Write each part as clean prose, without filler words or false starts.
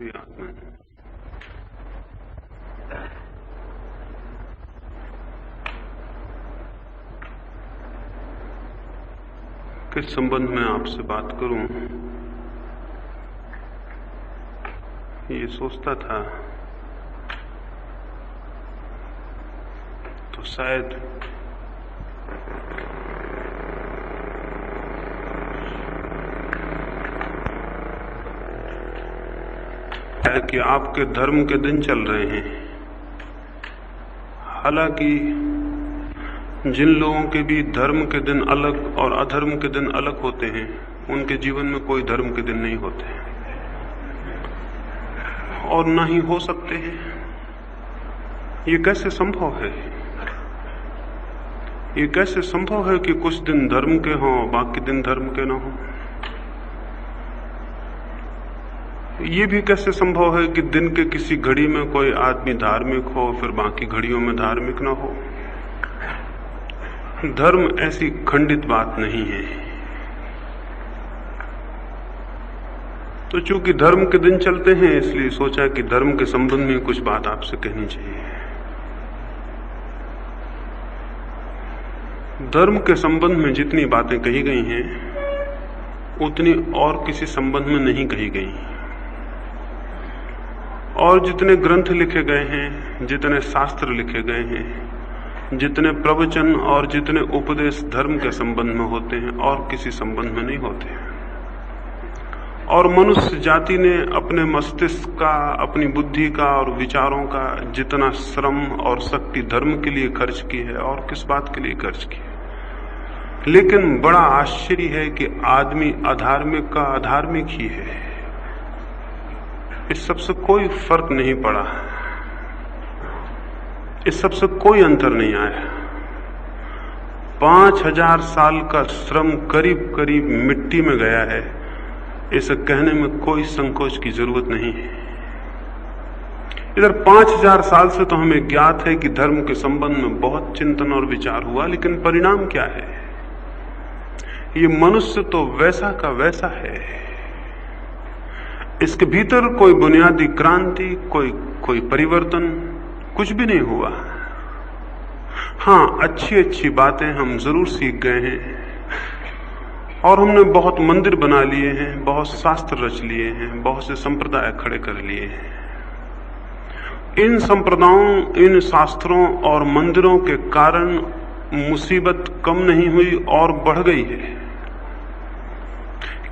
प्रिय आत्मा, किस संबंध में आपसे बात करूं, ये सोचता था तो शायद कि आपके धर्म के दिन चल रहे हैं। हालांकि जिन लोगों के भी धर्म के दिन अलग और अधर्म के दिन अलग होते हैं, उनके जीवन में कोई धर्म के दिन नहीं होते और ना ही हो सकते हैं। ये कैसे संभव है? ये कैसे संभव है कि कुछ दिन धर्म के हों, बाकी दिन धर्म के ना हों? ये भी कैसे संभव है कि दिन के किसी घड़ी में कोई आदमी धार्मिक हो, फिर बाकी घड़ियों में धार्मिक ना हो? धर्म ऐसी खंडित बात नहीं है। तो चूंकि धर्म के दिन चलते हैं, इसलिए सोचा कि धर्म के संबंध में कुछ बात आपसे कहनी चाहिए। धर्म के संबंध में जितनी बातें कही गई हैं, उतनी और किसी संबंध में नहीं कही गई। और जितने ग्रंथ लिखे गए हैं, जितने शास्त्र लिखे गए हैं, जितने प्रवचन और जितने उपदेश धर्म के संबंध में होते हैं, और किसी संबंध में नहीं होते। और मनुष्य जाति ने अपने मस्तिष्क का, अपनी बुद्धि का और विचारों का जितना श्रम और शक्ति धर्म के लिए खर्च की है, और किस बात के लिए खर्च की है। लेकिन बड़ा आश्चर्य है कि आदमी अधार्मिक का अधार्मिक ही है। इस सबसे कोई फर्क नहीं पड़ा, इस सबसे कोई अंतर नहीं आया। 5000 साल का श्रम करीब करीब मिट्टी में गया है। इसे कहने में कोई संकोच की जरूरत नहीं है। इधर 5000 साल से तो हमें ज्ञात है कि धर्म के संबंध में बहुत चिंतन और विचार हुआ, लेकिन परिणाम क्या है? ये मनुष्य तो वैसा का वैसा है। इसके भीतर कोई बुनियादी क्रांति, कोई परिवर्तन कुछ भी नहीं हुआ। हाँ, अच्छी अच्छी बातें हम जरूर सीख गए हैं, और हमने बहुत मंदिर बना लिए हैं, बहुत शास्त्र रच लिए हैं, बहुत से संप्रदाय खड़े कर लिए हैं। इन संप्रदायों, इन शास्त्रों और मंदिरों के कारण मुसीबत कम नहीं हुई और बढ़ गई है।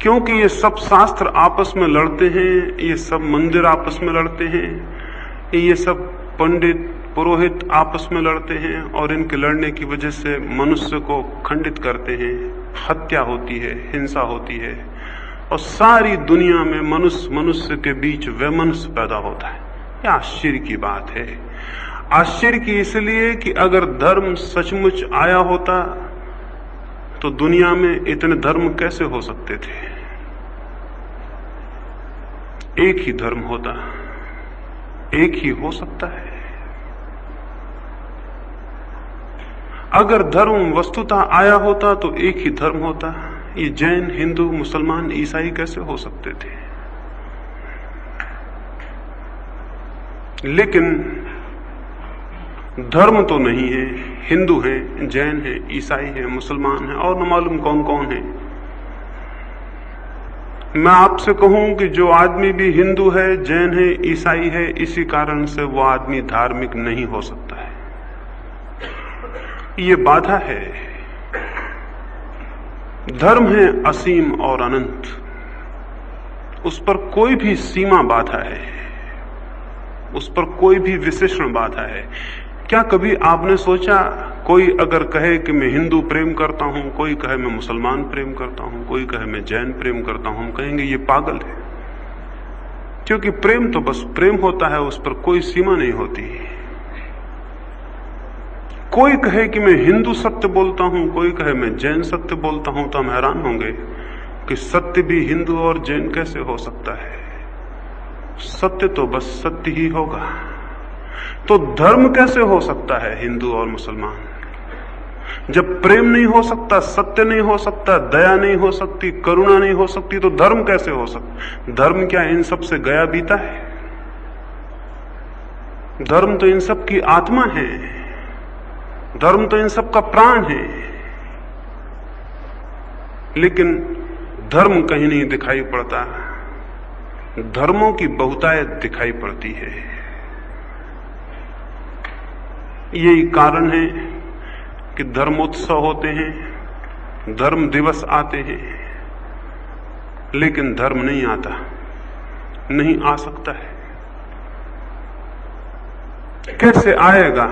क्योंकि ये सब शास्त्र आपस में लड़ते हैं, ये सब मंदिर आपस में लड़ते हैं, ये सब पंडित पुरोहित आपस में लड़ते हैं, और इनके लड़ने की वजह से मनुष्य को खंडित करते हैं। हत्या होती है, हिंसा होती है, और सारी दुनिया में मनुष्य के बीच वैमनस्य पैदा होता है। यह आश्चर्य की बात है। आश्चर्य की इसलिए कि अगर धर्म सचमुच आया होता तो दुनिया में इतने धर्म कैसे हो सकते थे? एक ही धर्म होता, एक ही हो सकता है। अगर धर्म वस्तुतः आया होता तो एक ही धर्म होता। ये जैन, हिंदू, मुसलमान, ईसाई कैसे हो सकते थे? लेकिन धर्म तो नहीं है। हिंदू हैं, जैन हैं, ईसाई हैं, मुसलमान हैं, और न मालूम कौन कौन है। मैं आपसे कहूं कि जो आदमी भी हिंदू है, जैन है, ईसाई है, इसी कारण से वो आदमी धार्मिक नहीं हो सकता है। ये बाधा है। धर्म है असीम और अनंत, उस पर कोई भी सीमा बाधा है, उस पर कोई भी विशेषण बाधा है। क्या कभी आपने सोचा, कोई अगर कहे कि मैं हिंदू प्रेम करता हूं, कोई कहे मैं मुसलमान प्रेम करता हूं, कोई कहे मैं जैन प्रेम करता हूं, हम कहेंगे ये पागल है। क्योंकि प्रेम तो बस प्रेम होता है, उस पर कोई सीमा नहीं होती। कोई कहे कि मैं हिंदू सत्य बोलता हूं, कोई कहे मैं जैन सत्य बोलता हूं, तो हम हैरान होंगे कि सत्य भी हिंदू और जैन कैसे हो सकता है? सत्य तो बस सत्य ही होगा। तो धर्म कैसे हो सकता है हिंदू और मुसलमान? जब प्रेम नहीं हो सकता, सत्य नहीं हो सकता, दया नहीं हो सकती, करुणा नहीं हो सकती, तो धर्म कैसे हो सकता? धर्म क्या इन सब से गया बीता है? धर्म तो इन सब की आत्मा है, धर्म तो इन सब का प्राण है। लेकिन धर्म कहीं नहीं दिखाई पड़ता, धर्मों की बहुतायत दिखाई पड़ती है। यही कारण है कि धर्मोत्सव होते हैं, धर्म दिवस आते हैं, लेकिन धर्म नहीं आता, नहीं आ सकता है। कैसे आएगा?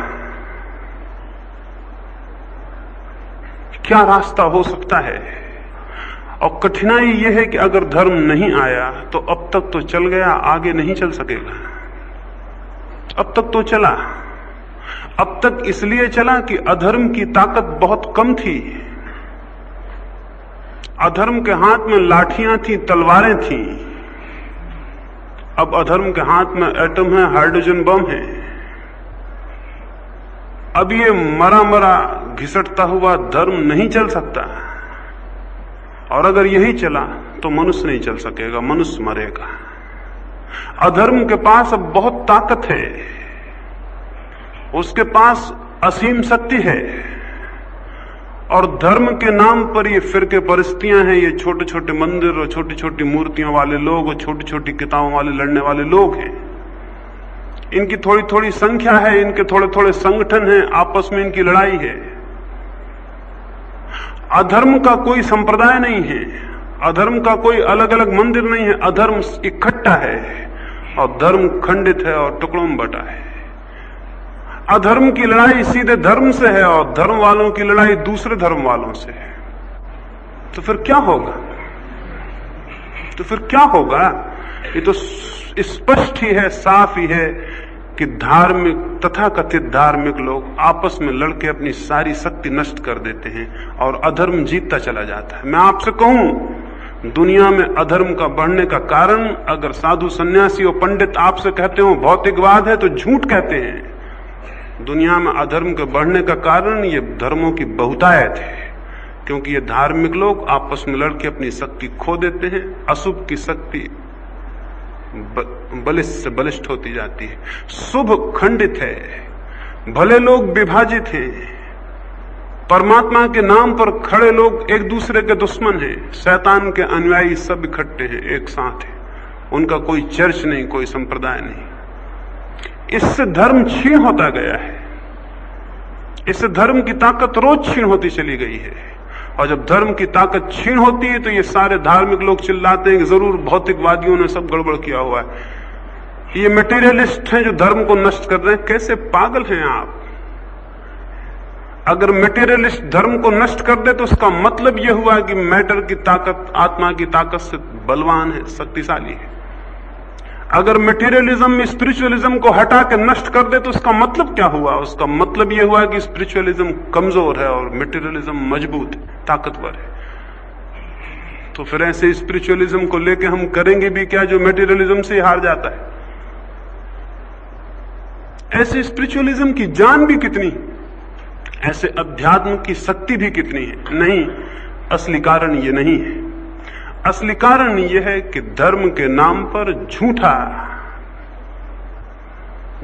क्या रास्ता हो सकता है? और कठिनाई यह है कि अगर धर्म नहीं आया तो अब तक तो चल गया, आगे नहीं चल सकेगा। अब तक तो चला, अब तक इसलिए चला कि अधर्म की ताकत बहुत कम थी। अधर्म के हाथ में लाठियां थी, तलवारें थी। अब अधर्म के हाथ में एटम है, हाइड्रोजन बम है। अब ये मरा मरा घिसटता हुआ धर्म नहीं चल सकता, और अगर यही चला तो मनुष्य नहीं चल सकेगा, मनुष्य मरेगा। अधर्म के पास अब बहुत ताकत है, उसके पास असीम शक्ति है, और धर्म के नाम पर ये फिरके परिस्थितियां हैं, ये छोटे छोटे मंदिर और छोटी छोटी मूर्तियों वाले लोग और छोटी छोटी किताबों वाले लड़ने वाले लोग हैं। इनकी थोड़ी थोड़ी संख्या है, इनके थोड़े थोड़े संगठन हैं, आपस में इनकी लड़ाई है। अधर्म का कोई संप्रदाय नहीं है, अधर्म का कोई अलग अलग मंदिर नहीं है। अधर्म इकट्ठा है और धर्म खंडित है और टुकड़ों में बटा है। अधर्म की लड़ाई सीधे धर्म से है और धर्म वालों की लड़ाई दूसरे धर्म वालों से है। तो फिर क्या होगा? तो फिर क्या होगा? ये तो स्पष्ट ही है, साफ ही है कि धार्मिक, तथाकथित धार्मिक लोग आपस में लड़के अपनी सारी शक्ति नष्ट कर देते हैं और अधर्म जीतता चला जाता है। मैं आपसे कहूं, दुनिया में अधर्म का बढ़ने का कारण अगर साधु सन्यासी और पंडित आपसे कहते हो भौतिकवाद है तो झूठ कहते हैं। दुनिया में अधर्म के बढ़ने का कारण ये धर्मों की बहुतायत है, क्योंकि ये धार्मिक लोग आपस में लड़के अपनी शक्ति खो देते हैं। अशुभ की शक्ति बलिष्ठ से बलिष्ठ होती जाती है, शुभ खंडित है, भले लोग विभाजित हैं, परमात्मा के नाम पर खड़े लोग एक दूसरे के दुश्मन हैं, शैतान के अनुयायी सब इकट्ठे हैं, एक साथ हैं, उनका कोई चर्च नहीं, कोई संप्रदाय नहीं। इससे धर्म क्षीण होता गया है, इससे धर्म की ताकत रोज क्षीण होती चली गई है। और जब धर्म की ताकत क्षीण होती है तो ये सारे धार्मिक लोग चिल्लाते हैं कि जरूर भौतिकवादियों ने सब गड़बड़ किया हुआ है, ये मटेरियलिस्ट हैं जो धर्म को नष्ट कर रहे हैं। कैसे पागल हैं आप? अगर मटेरियलिस्ट धर्म को नष्ट कर दे तो उसका मतलब यह हुआ कि मैटर की ताकत आत्मा की ताकत से बलवान है, शक्तिशाली है। अगर मटेरियलिज्म स्पिरिचुअलिज्म को हटा के नष्ट कर दे तो उसका मतलब क्या हुआ? उसका मतलब यह हुआ कि स्पिरिचुअलिज्म कमजोर है और मटेरियलिज्म मजबूत है, ताकतवर है। तो फिर ऐसे स्पिरिचुअलिज्म को लेके हम करेंगे भी क्या जो मटेरियलिज्म से हार जाता है? ऐसे स्पिरिचुअलिज्म की जान भी कितनी, ऐसे अध्यात्म की शक्ति भी कितनी है। नहीं, असली कारण ये नहीं है। असली कारण यह है कि धर्म के नाम पर झूठा,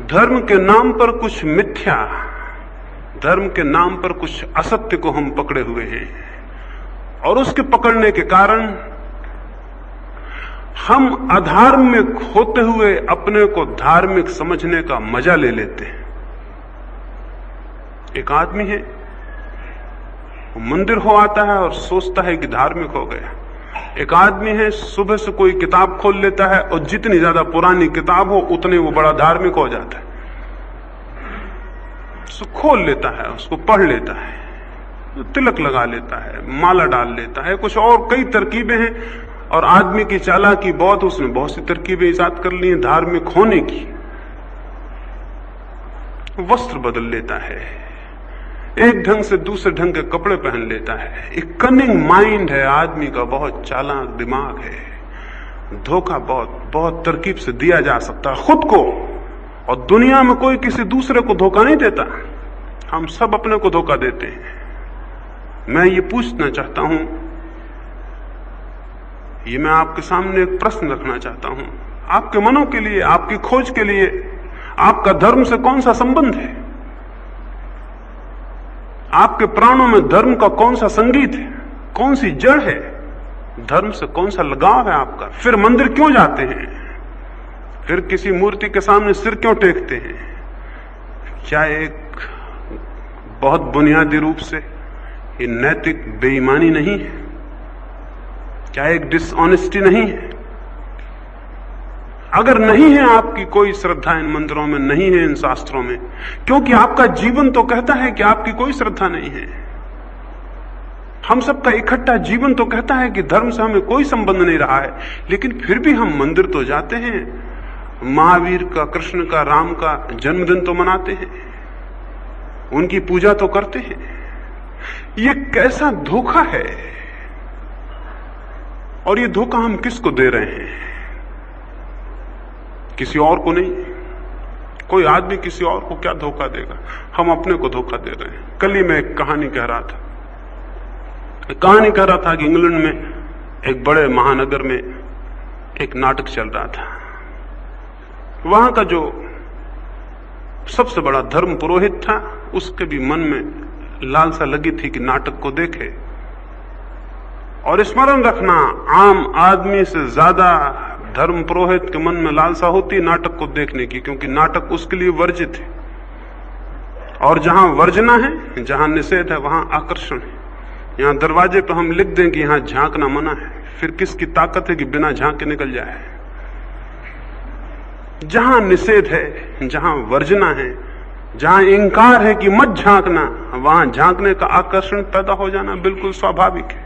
धर्म के नाम पर कुछ मिथ्या, धर्म के नाम पर कुछ असत्य को हम पकड़े हुए हैं, और उसके पकड़ने के कारण हम अधार्मिक होते हुए अपने को धार्मिक समझने का मजा ले लेते हैं। एक आदमी है, वो मंदिर हो आता है और सोचता है कि धार्मिक हो गया। एक आदमी है, सुबह से कोई किताब खोल लेता है और जितनी ज्यादा पुरानी किताब हो उतने वो बड़ा धार्मिक हो जाता है। उसको खोल लेता है, उसको पढ़ लेता है, तिलक लगा लेता है, माला डाल लेता है, कुछ और कई तरकीबें हैं। और आदमी की चालाकी बहुत, उसने बहुत सी तरकीबें ईजाद कर ली हैं धार्मिक होने की। वस्त्र बदल लेता है, एक ढंग से दूसरे ढंग के कपड़े पहन लेता है। एक कनिंग माइंड है आदमी का, बहुत चालाक दिमाग है। धोखा बहुत तरकीब से दिया जा सकता है खुद को, और दुनिया में कोई किसी दूसरे को धोखा नहीं देता। हम सब अपने को धोखा देते हैं। मैं ये पूछना चाहता हूं, ये मैं आपके सामने एक प्रश्न रखना चाहता हूं, आपके मनों के लिए, आपकी खोज के लिए, आपका धर्म से कौन सा संबंध है? आपके प्राणों में धर्म का कौन सा संगीत है? कौन सी जड़ है? धर्म से कौन सा लगाव है आपका? फिर मंदिर क्यों जाते हैं? फिर किसी मूर्ति के सामने सिर क्यों टेकते हैं? क्या एक बहुत बुनियादी रूप से ये नैतिक बेईमानी नहीं है? क्या एक डिसऑनेस्टी नहीं है? अगर नहीं है आपकी कोई श्रद्धा इन मंदिरों में, नहीं है इन शास्त्रों में, क्योंकि आपका जीवन तो कहता है कि आपकी कोई श्रद्धा नहीं है। हम सबका इकट्ठा जीवन तो कहता है कि धर्म से हमें कोई संबंध नहीं रहा है, लेकिन फिर भी हम मंदिर तो जाते हैं, महावीर का, कृष्ण का, राम का जन्मदिन तो मनाते हैं, उनकी पूजा तो करते हैं। ये कैसा धोखा है? और ये धोखा हम किसको दे रहे हैं? किसी और को नहीं। कोई आदमी किसी और को क्या धोखा देगा? हम अपने को धोखा दे रहे हैं। कल ही मैं एक कहानी कह रहा था कि इंग्लैंड में एक बड़े महानगर में एक नाटक चल रहा था। वहां का जो सबसे बड़ा धर्म पुरोहित था, उसके भी मन में लालसा लगी थी कि नाटक को देखे। और स्मरण रखना, आम आदमी से ज्यादा धर्म पुरोहित के मन में लालसा होती नाटक को देखने की, क्योंकि नाटक उसके लिए वर्जित है। और जहां वर्जना है, जहां निषेध है, वहां आकर्षण है। यहां दरवाजे पर हम लिख दें कि यहां झांकना मना है, फिर किसकी ताकत है कि बिना झांके निकल जाए? जहां निषेध है, जहां वर्जना है, जहां इंकार है कि मत झांकना, वहां झांकने का आकर्षण पैदा हो जाना बिल्कुल स्वाभाविक है।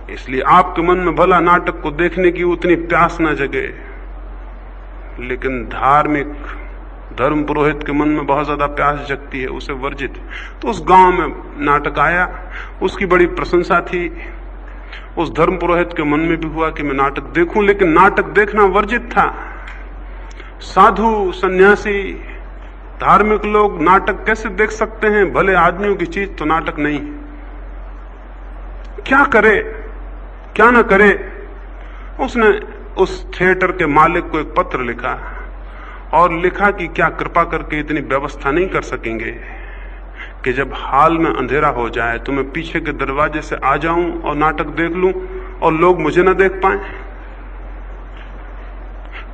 इसलिए आपके मन में भला नाटक को देखने की उतनी प्यास न जगे, लेकिन धार्मिक धर्म पुरोहित के मन में बहुत ज्यादा प्यास जगती है, उसे वर्जित। तो उस गांव में नाटक आया, उसकी बड़ी प्रशंसा थी। उस धर्म पुरोहित के मन में भी हुआ कि मैं नाटक देखूं, लेकिन नाटक देखना वर्जित था। साधु, सन्यासी, धार्मिक लोग नाटक कैसे देख सकते हैं? भले आदमियों की चीज तो नाटक नहीं। क्या करे, क्या न करे? उसने उस थिएटर के मालिक को एक पत्र लिखा और लिखा कि क्या कृपा करके इतनी व्यवस्था नहीं कर सकेंगे कि जब हाल में अंधेरा हो जाए तो मैं पीछे के दरवाजे से आ जाऊं और नाटक देख लूं और लोग मुझे न देख पाए।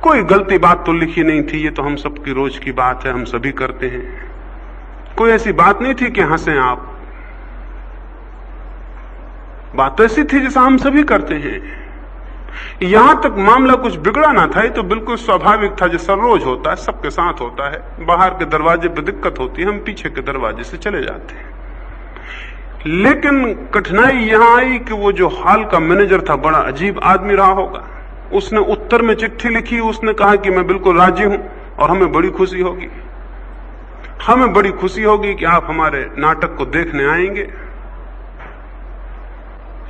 कोई गलती बात तो लिखी नहीं थी, ये तो हम सबकी रोज की बात है, हम सभी करते हैं। कोई ऐसी बात नहीं थी कि हंसें आप। बात तो ऐसी थी जैसा हम सभी करते हैं। यहां तक मामला कुछ बिगड़ा ना था, ये तो बिल्कुल स्वाभाविक था, जैसा रोज होता है, सबके साथ होता है। बाहर के दरवाजे पर दिक्कत होती है, हम पीछे के दरवाजे से चले जाते हैं। लेकिन कठिनाई यहां आई कि वो जो हाल का मैनेजर था, बड़ा अजीब आदमी रहा होगा। उसने उत्तर में चिट्ठी लिखी, उसने कहा कि मैं बिल्कुल राजी हूं और हमें बड़ी खुशी होगी, हमें बड़ी खुशी होगी कि आप हमारे नाटक को देखने आएंगे।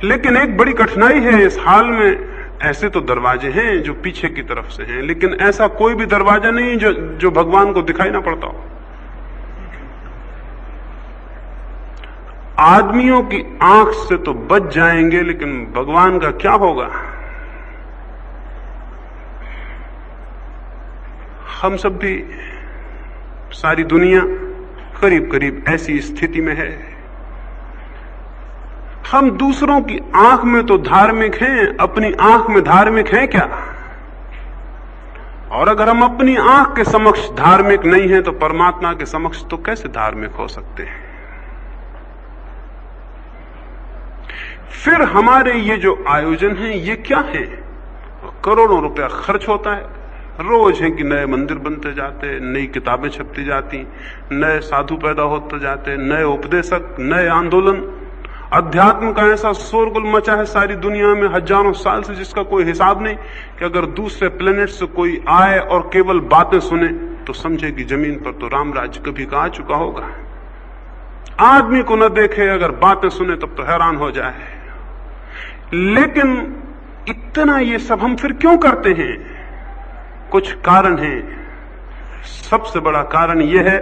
लेकिन एक बड़ी कठिनाई है इस हाल में। ऐसे तो दरवाजे हैं जो पीछे की तरफ से हैं, लेकिन ऐसा कोई भी दरवाजा नहीं जो भगवान को दिखाई ना पड़ता हो। आदमियों की आंख से तो बच जाएंगे, लेकिन भगवान का क्या होगा? हम सब भी, सारी दुनिया करीब करीब ऐसी स्थिति में है। हम दूसरों की आंख में तो धार्मिक हैं, अपनी आंख में धार्मिक हैं क्या? और अगर हम अपनी आंख के समक्ष धार्मिक नहीं हैं, तो परमात्मा के समक्ष तो कैसे धार्मिक हो सकते हैं? फिर हमारे ये जो आयोजन हैं, ये क्या है? करोड़ों रुपया खर्च होता है, रोज है कि नए मंदिर बनते जाते, नई किताबें छपती जाती, नए साधु पैदा होते जाते, नए उपदेशक, नए आंदोलन। अध्यात्म का ऐसा शोरगुल मचा है सारी दुनिया में हजारों साल से, जिसका कोई हिसाब नहीं। कि अगर दूसरे प्लेनेट से कोई आए और केवल बातें सुने तो समझे कि जमीन पर तो राम राज्य कभी का आ चुका होगा। आदमी को न देखे, अगर बातें सुने तब तो हैरान हो जाए। लेकिन इतना ये सब हम फिर क्यों करते हैं? कुछ कारण हैं। सबसे बड़ा कारण यह है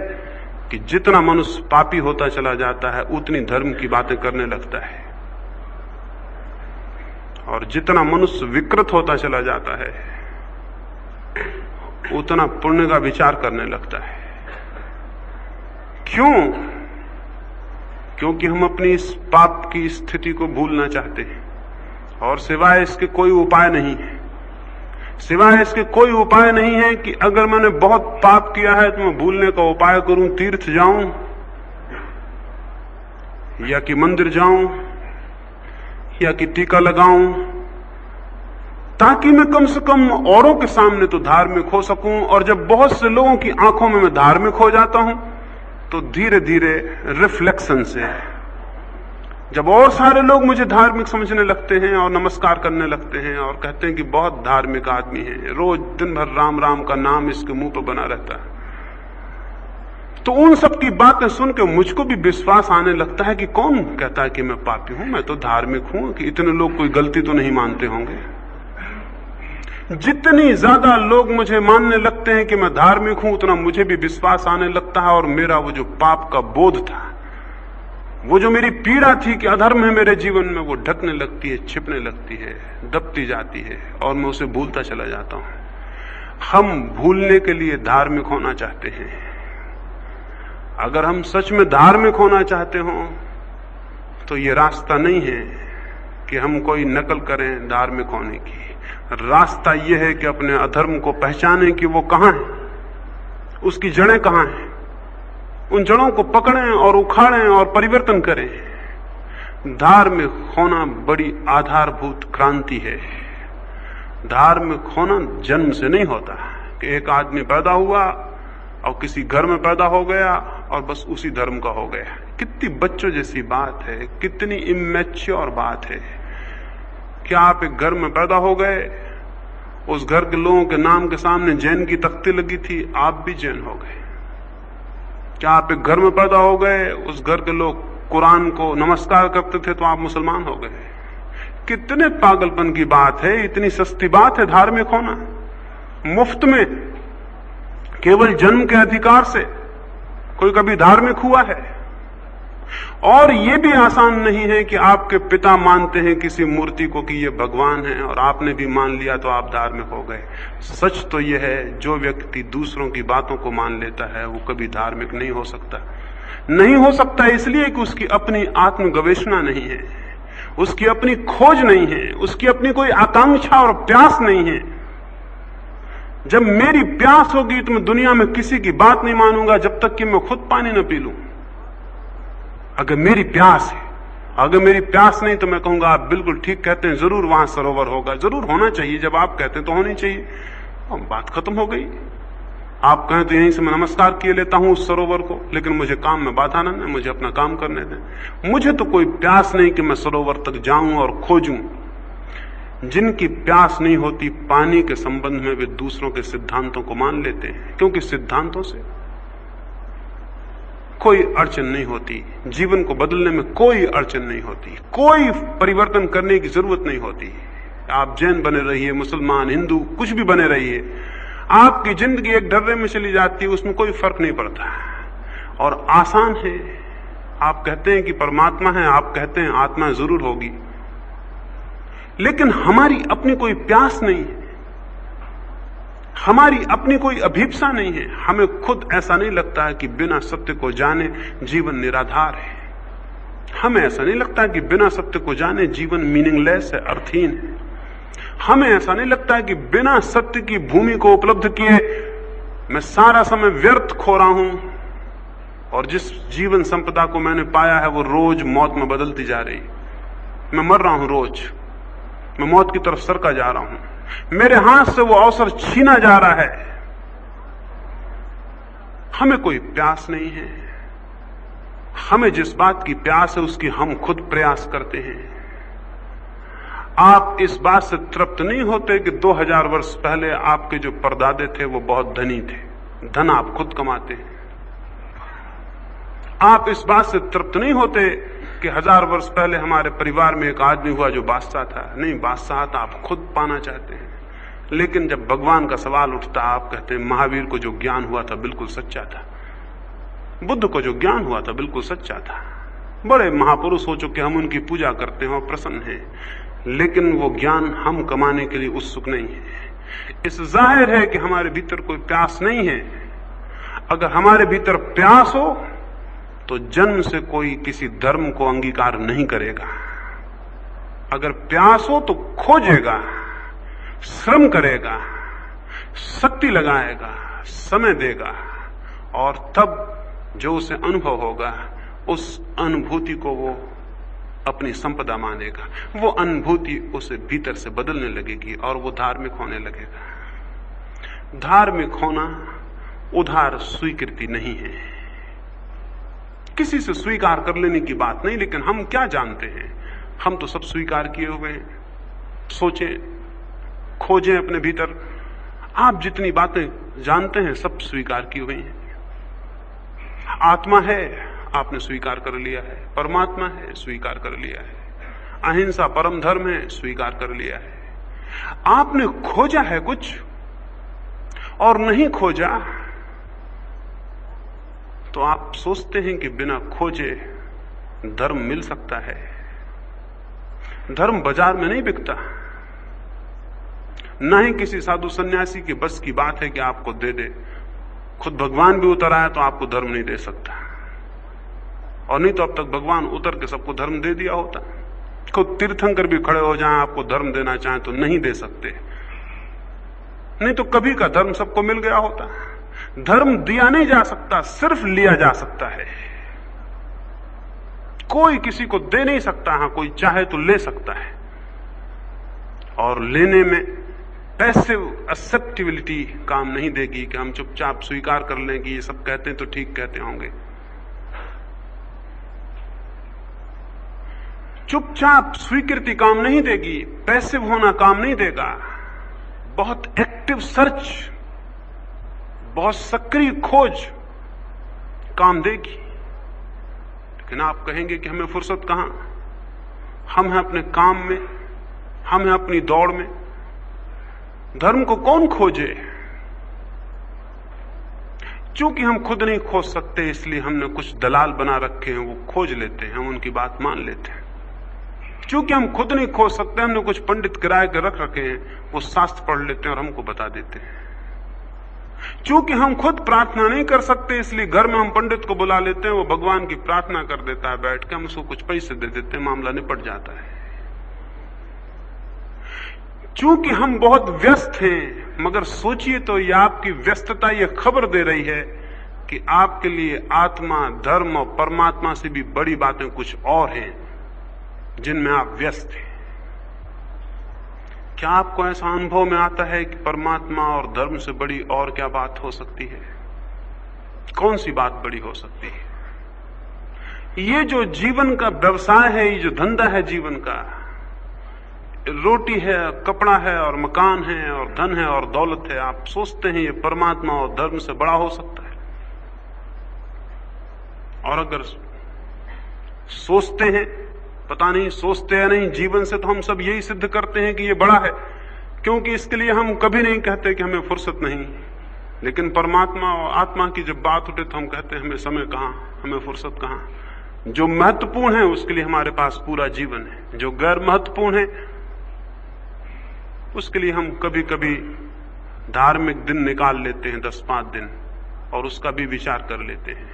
कि जितना मनुष्य पापी होता चला जाता है उतनी धर्म की बातें करने लगता है, और जितना मनुष्य विकृत होता चला जाता है उतना पुण्य का विचार करने लगता है। क्यों? क्योंकि हम अपनी इस पाप की स्थिति को भूलना चाहते हैं, और सिवाय इसके कोई उपाय नहीं है। सिवाय इसके कोई उपाय नहीं है कि अगर मैंने बहुत पाप किया है तो मैं भूलने का उपाय करूं, तीर्थ जाऊं या कि मंदिर जाऊं या कि टीका लगाऊं, ताकि मैं कम से कम औरों के सामने तो धार्मिक हो सकूं। और जब बहुत से लोगों की आंखों में मैं धार्मिक हो जाता हूं तो धीरे धीरे रिफ्लेक्शन से, जब और सारे लोग मुझे धार्मिक समझने लगते हैं और नमस्कार करने लगते हैं और कहते हैं कि बहुत धार्मिक आदमी है, रोज दिन भर राम राम का नाम इसके मुंह पर बना रहता है, तो उन सब की बातें सुन के मुझको भी विश्वास आने लगता है कि कौन कहता है कि मैं पापी हूं, मैं तो धार्मिक हूं, कि इतने लोग कोई गलती तो नहीं मानते होंगे। जितनी ज्यादा लोग मुझे मानने लगते हैं कि मैं धार्मिक हूं, उतना मुझे भी विश्वास आने लगता है, और मेरा वो जो पाप का बोध था, वो जो मेरी पीड़ा थी कि अधर्म है मेरे जीवन में, वो ढकने लगती है, छिपने लगती है, दबती जाती है, और मैं उसे भूलता चला जाता हूं। हम भूलने के लिए धार्मिक होना चाहते हैं। अगर हम सच में धार्मिक होना चाहते हो तो ये रास्ता नहीं है कि हम कोई नकल करें धार्मिक होने की। रास्ता यह है कि अपने अधर्म को पहचानें कि वो कहां है, उसकी जड़ें कहां हैं, उन जड़ों को पकड़ें और उखाड़ें और परिवर्तन करें। धार्मिक होना बड़ी आधारभूत क्रांति है। धार्मिक होना जन्म से नहीं होता कि एक आदमी पैदा हुआ और किसी घर में पैदा हो गया और बस उसी धर्म का हो गया। कितनी बच्चों जैसी बात है, कितनी इमेच्योर बात है। क्या आप एक घर में पैदा हो गए, उस घर के लोगों के नाम के सामने जैन की तख्ती लगी थी, आप भी जैन हो गए। क्या आप एक घर में पैदा हो गए, उस घर के लोग कुरान को नमस्कार करते थे तो आप मुसलमान हो गए। कितने पागलपन की बात है, इतनी सस्ती बात है धार्मिक होना। मुफ्त में, केवल जन्म के अधिकार से कोई कभी धार्मिक हुआ है? और यह भी आसान नहीं है कि आपके पिता मानते हैं किसी मूर्ति को कि ये भगवान है और आपने भी मान लिया तो आप धार्मिक हो गए। सच तो यह है, जो व्यक्ति दूसरों की बातों को मान लेता है वो कभी धार्मिक नहीं हो सकता। नहीं हो सकता इसलिए कि उसकी अपनी आत्म गवेषणा नहीं है, उसकी अपनी खोज नहीं है, उसकी अपनी कोई आकांक्षा और प्यास नहीं है। जब मेरी प्यास होगी तो मैं दुनिया में किसी की बात नहीं मानूंगा जब तक कि मैं खुद पानी न पी लूं। अगर मेरी प्यास है, अगर मेरी प्यास नहीं तो मैं कहूंगा आप बिल्कुल ठीक कहते हैं, जरूर वहां सरोवर होगा, जरूर होना चाहिए। जब आप कहते हैं तो होनी चाहिए, और बात खत्म हो गई। आप कहें तो यहीं से मैं नमस्कार किए लेता हूं उस सरोवर को, लेकिन मुझे काम में बाधा न दें, मुझे अपना काम करने दें। मुझे तो कोई प्यास नहीं कि मैं सरोवर तक जाऊं और खोजूं। जिनकी प्यास नहीं होती पानी के संबंध में, वे दूसरों के सिद्धांतों को मान लेते हैं, क्योंकि सिद्धांतों से कोई अड़चन नहीं होती, जीवन को बदलने में कोई अड़चन नहीं होती, कोई परिवर्तन करने की जरूरत नहीं होती। आप जैन बने रहिए, मुसलमान, हिंदू, कुछ भी बने रहिए, आपकी जिंदगी एक ढर्रे में चली जाती है, उसमें कोई फर्क नहीं पड़ता और आसान है। आप कहते हैं कि परमात्मा है, आप कहते हैं आत्मा जरूर होगी, लेकिन हमारी अपनी कोई प्यास नहीं है, हमारी अपनी कोई अभीप्सा नहीं है। हमें खुद ऐसा नहीं लगता है कि बिना सत्य को जाने जीवन निराधार है। हमें ऐसा नहीं लगता कि बिना सत्य को जाने जीवन मीनिंगलेस है, अर्थहीन है। हमें ऐसा नहीं लगता है कि बिना सत्य की भूमि को उपलब्ध किए मैं सारा समय व्यर्थ खो रहा हूं, और जिस जीवन संपदा को मैंने पाया है वो रोज मौत में बदलती जा रही। मैं मर रहा हूं, रोज मैं मौत की तरफ सरका जा रहा हूं, मेरे हाथ से वो अवसर छीना जा रहा है। हमें कोई प्यास नहीं है। हमें जिस बात की प्यास है उसकी हम खुद प्रयास करते हैं। आप इस बात से तृप्त नहीं होते कि 2000 वर्ष पहले आपके जो परदादे थे वो बहुत धनी थे, धन आप खुद कमाते हैं। आप इस बात से तृप्त नहीं होते कि 1000 वर्ष पहले हमारे परिवार में एक आदमी हुआ जो बादशाह था। नहीं, बादशाह आप खुद पाना चाहते हैं। लेकिन जब भगवान का सवाल उठता, आप कहते हैं महावीर को जो ज्ञान हुआ था बिल्कुल सच्चा था। बुद्ध को जो ज्ञान हुआ था बिल्कुल सच्चा था। बड़े महापुरुष हो चुके, हम उनकी पूजा करते हैं और प्रसन्न हैं, लेकिन वो ज्ञान हम कमाने के लिए उत्सुक नहीं है। इस जाहिर है कि हमारे भीतर कोई प्यास नहीं है। अगर हमारे भीतर प्यास हो तो जन्म से कोई किसी धर्म को अंगीकार नहीं करेगा। अगर प्यास हो तो खोजेगा, श्रम करेगा, शक्ति लगाएगा, समय देगा, और तब जो उसे अनुभव होगा उस अनुभूति को वो अपनी संपदा मानेगा। वो अनुभूति उसे भीतर से बदलने लगेगी और वो धार्मिक होने लगेगा। धार्मिक होना उधार स्वीकृति नहीं है, किसी से स्वीकार कर लेने की बात नहीं। लेकिन हम क्या जानते हैं? हम तो सब स्वीकार किए हुए हैं। सोचें, खोजें अपने भीतर, आप जितनी बातें जानते हैं सब स्वीकार की हुई हैं। आत्मा है, आपने स्वीकार कर लिया है। परमात्मा है, स्वीकार कर लिया है। अहिंसा परम धर्म है, स्वीकार कर लिया है। आपने खोजा है कुछ और नहीं खोजा तो आप सोचते हैं कि बिना खोजे धर्म मिल सकता है। धर्म बाजार में नहीं बिकता, ना ही किसी साधु सन्यासी की बस की बात है कि आपको दे दे। खुद भगवान भी उतर आया तो आपको धर्म नहीं दे सकता, और नहीं तो अब तक भगवान उतर के सबको धर्म दे दिया होता। खुद तीर्थंकर भी खड़े हो जाएं, आपको धर्म देना चाहें तो नहीं दे सकते, नहीं तो कभी का धर्म सबको मिल गया होता। धर्म दिया नहीं जा सकता, सिर्फ लिया जा सकता है। कोई किसी को दे नहीं सकता, हां कोई चाहे तो ले सकता है। और लेने में पैसिव एक्सेप्टेबिलिटी काम नहीं देगी कि हम चुपचाप स्वीकार कर लें कि ये सब कहते हैं तो ठीक कहते होंगे। चुपचाप स्वीकृति काम नहीं देगी, पैसिव होना काम नहीं देगा। बहुत एक्टिव सर्च, बहुत सक्रिय खोज काम देगी। लेकिन आप कहेंगे कि हमें फुर्सत कहां, हम हैं अपने काम में, हम हैं अपनी दौड़ में। धर्म को कौन खोजे? चूंकि हम खुद नहीं खोज सकते इसलिए हमने कुछ दलाल बना रखे हैं, वो खोज लेते हैं, हम उनकी बात मान लेते हैं। चूंकि हम खुद नहीं खोज सकते, हमने कुछ पंडित किराए के रख रखे हैं, वो शास्त्र पढ़ लेते हैं और हमको बता देते हैं। चूंकि हम खुद प्रार्थना नहीं कर सकते इसलिए घर में हम पंडित को बुला लेते हैं, वो भगवान की प्रार्थना कर देता है बैठ के, हम उसको कुछ पैसे दे देते हैं, मामला निपट जाता है। चूंकि हम बहुत व्यस्त हैं, मगर सोचिए तो ये आपकी व्यस्तता ये खबर दे रही है कि आपके लिए आत्मा, धर्म और परमात्मा से भी बड़ी बातें कुछ और हैं जिनमें आप व्यस्त हैं। क्या आपको ऐसा अनुभव में आता है कि परमात्मा और धर्म से बड़ी और क्या बात हो सकती है? कौन सी बात बड़ी हो सकती है? ये जो जीवन का व्यवसाय है, ये जो धंधा है जीवन का, रोटी है, कपड़ा है और मकान है और धन है और दौलत है, आप सोचते हैं ये परमात्मा और धर्म से बड़ा हो सकता है? और अगर सोचते हैं, पता नहीं सोचते या नहीं, जीवन से तो हम सब यही सिद्ध करते हैं कि ये बड़ा है, क्योंकि इसके लिए हम कभी नहीं कहते कि हमें फुर्सत नहीं। लेकिन परमात्मा और आत्मा की जब बात उठे तो हम कहते हैं हमें समय कहां, हमें फुर्सत कहां। जो महत्वपूर्ण है उसके लिए हमारे पास पूरा जीवन है, जो गैर महत्वपूर्ण है उसके लिए हम कभी कभी धार्मिक दिन निकाल लेते हैं, 10-5 दिन, और उसका भी विचार कर लेते हैं।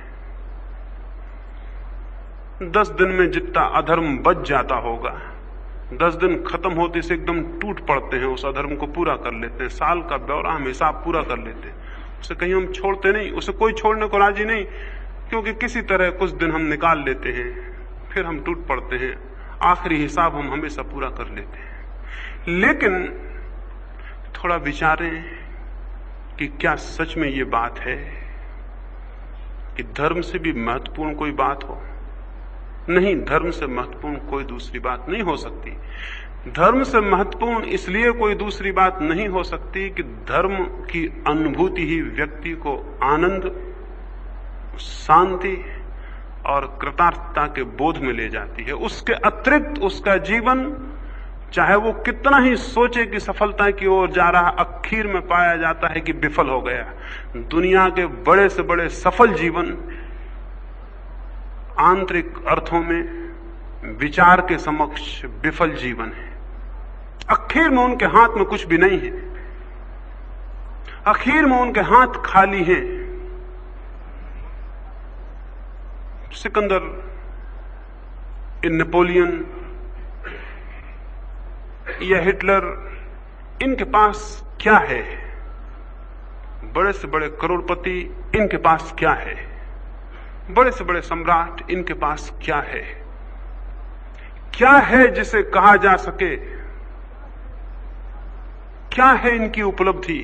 10 दिन में जितना अधर्म बच जाता होगा, 10 दिन खत्म होते से एकदम टूट पड़ते हैं, उस अधर्म को पूरा कर लेते हैं। साल का ब्यौरा हम हिसाब पूरा कर लेते हैं, उसे कहीं हम छोड़ते नहीं, उसे कोई छोड़ने को राजी नहीं, क्योंकि किसी तरह कुछ दिन हम निकाल लेते हैं, फिर हम टूट पड़ते हैं। आखिरी हिसाब हम हमेशा पूरा कर लेते हैं। लेकिन थोड़ा विचारें कि क्या सच में ये बात है कि धर्म से भी महत्वपूर्ण कोई बात हो? नहीं, धर्म से महत्वपूर्ण कोई दूसरी बात नहीं हो सकती। धर्म से महत्वपूर्ण इसलिए कोई दूसरी बात नहीं हो सकती कि धर्म की अनुभूति ही व्यक्ति को आनंद, शांति और कृतार्थता के बोध में ले जाती है। उसके अतिरिक्त उसका जीवन, चाहे वो कितना ही सोचे कि सफलता की ओर जा रहा, आखिर में पाया जाता है कि विफल हो गया। दुनिया के बड़े से बड़े सफल जीवन आंतरिक अर्थों में विचार के समक्ष विफल जीवन है। आखिर में उनके हाथ में कुछ भी नहीं है, आखिर में उनके हाथ खाली हैं। सिकंदर, नेपोलियन या हिटलर, इनके पास क्या है? बड़े से बड़े करोड़पति, इनके पास क्या है? बड़े से बड़े सम्राट, इनके पास क्या है? क्या है जिसे कहा जा सके क्या है इनकी उपलब्धि?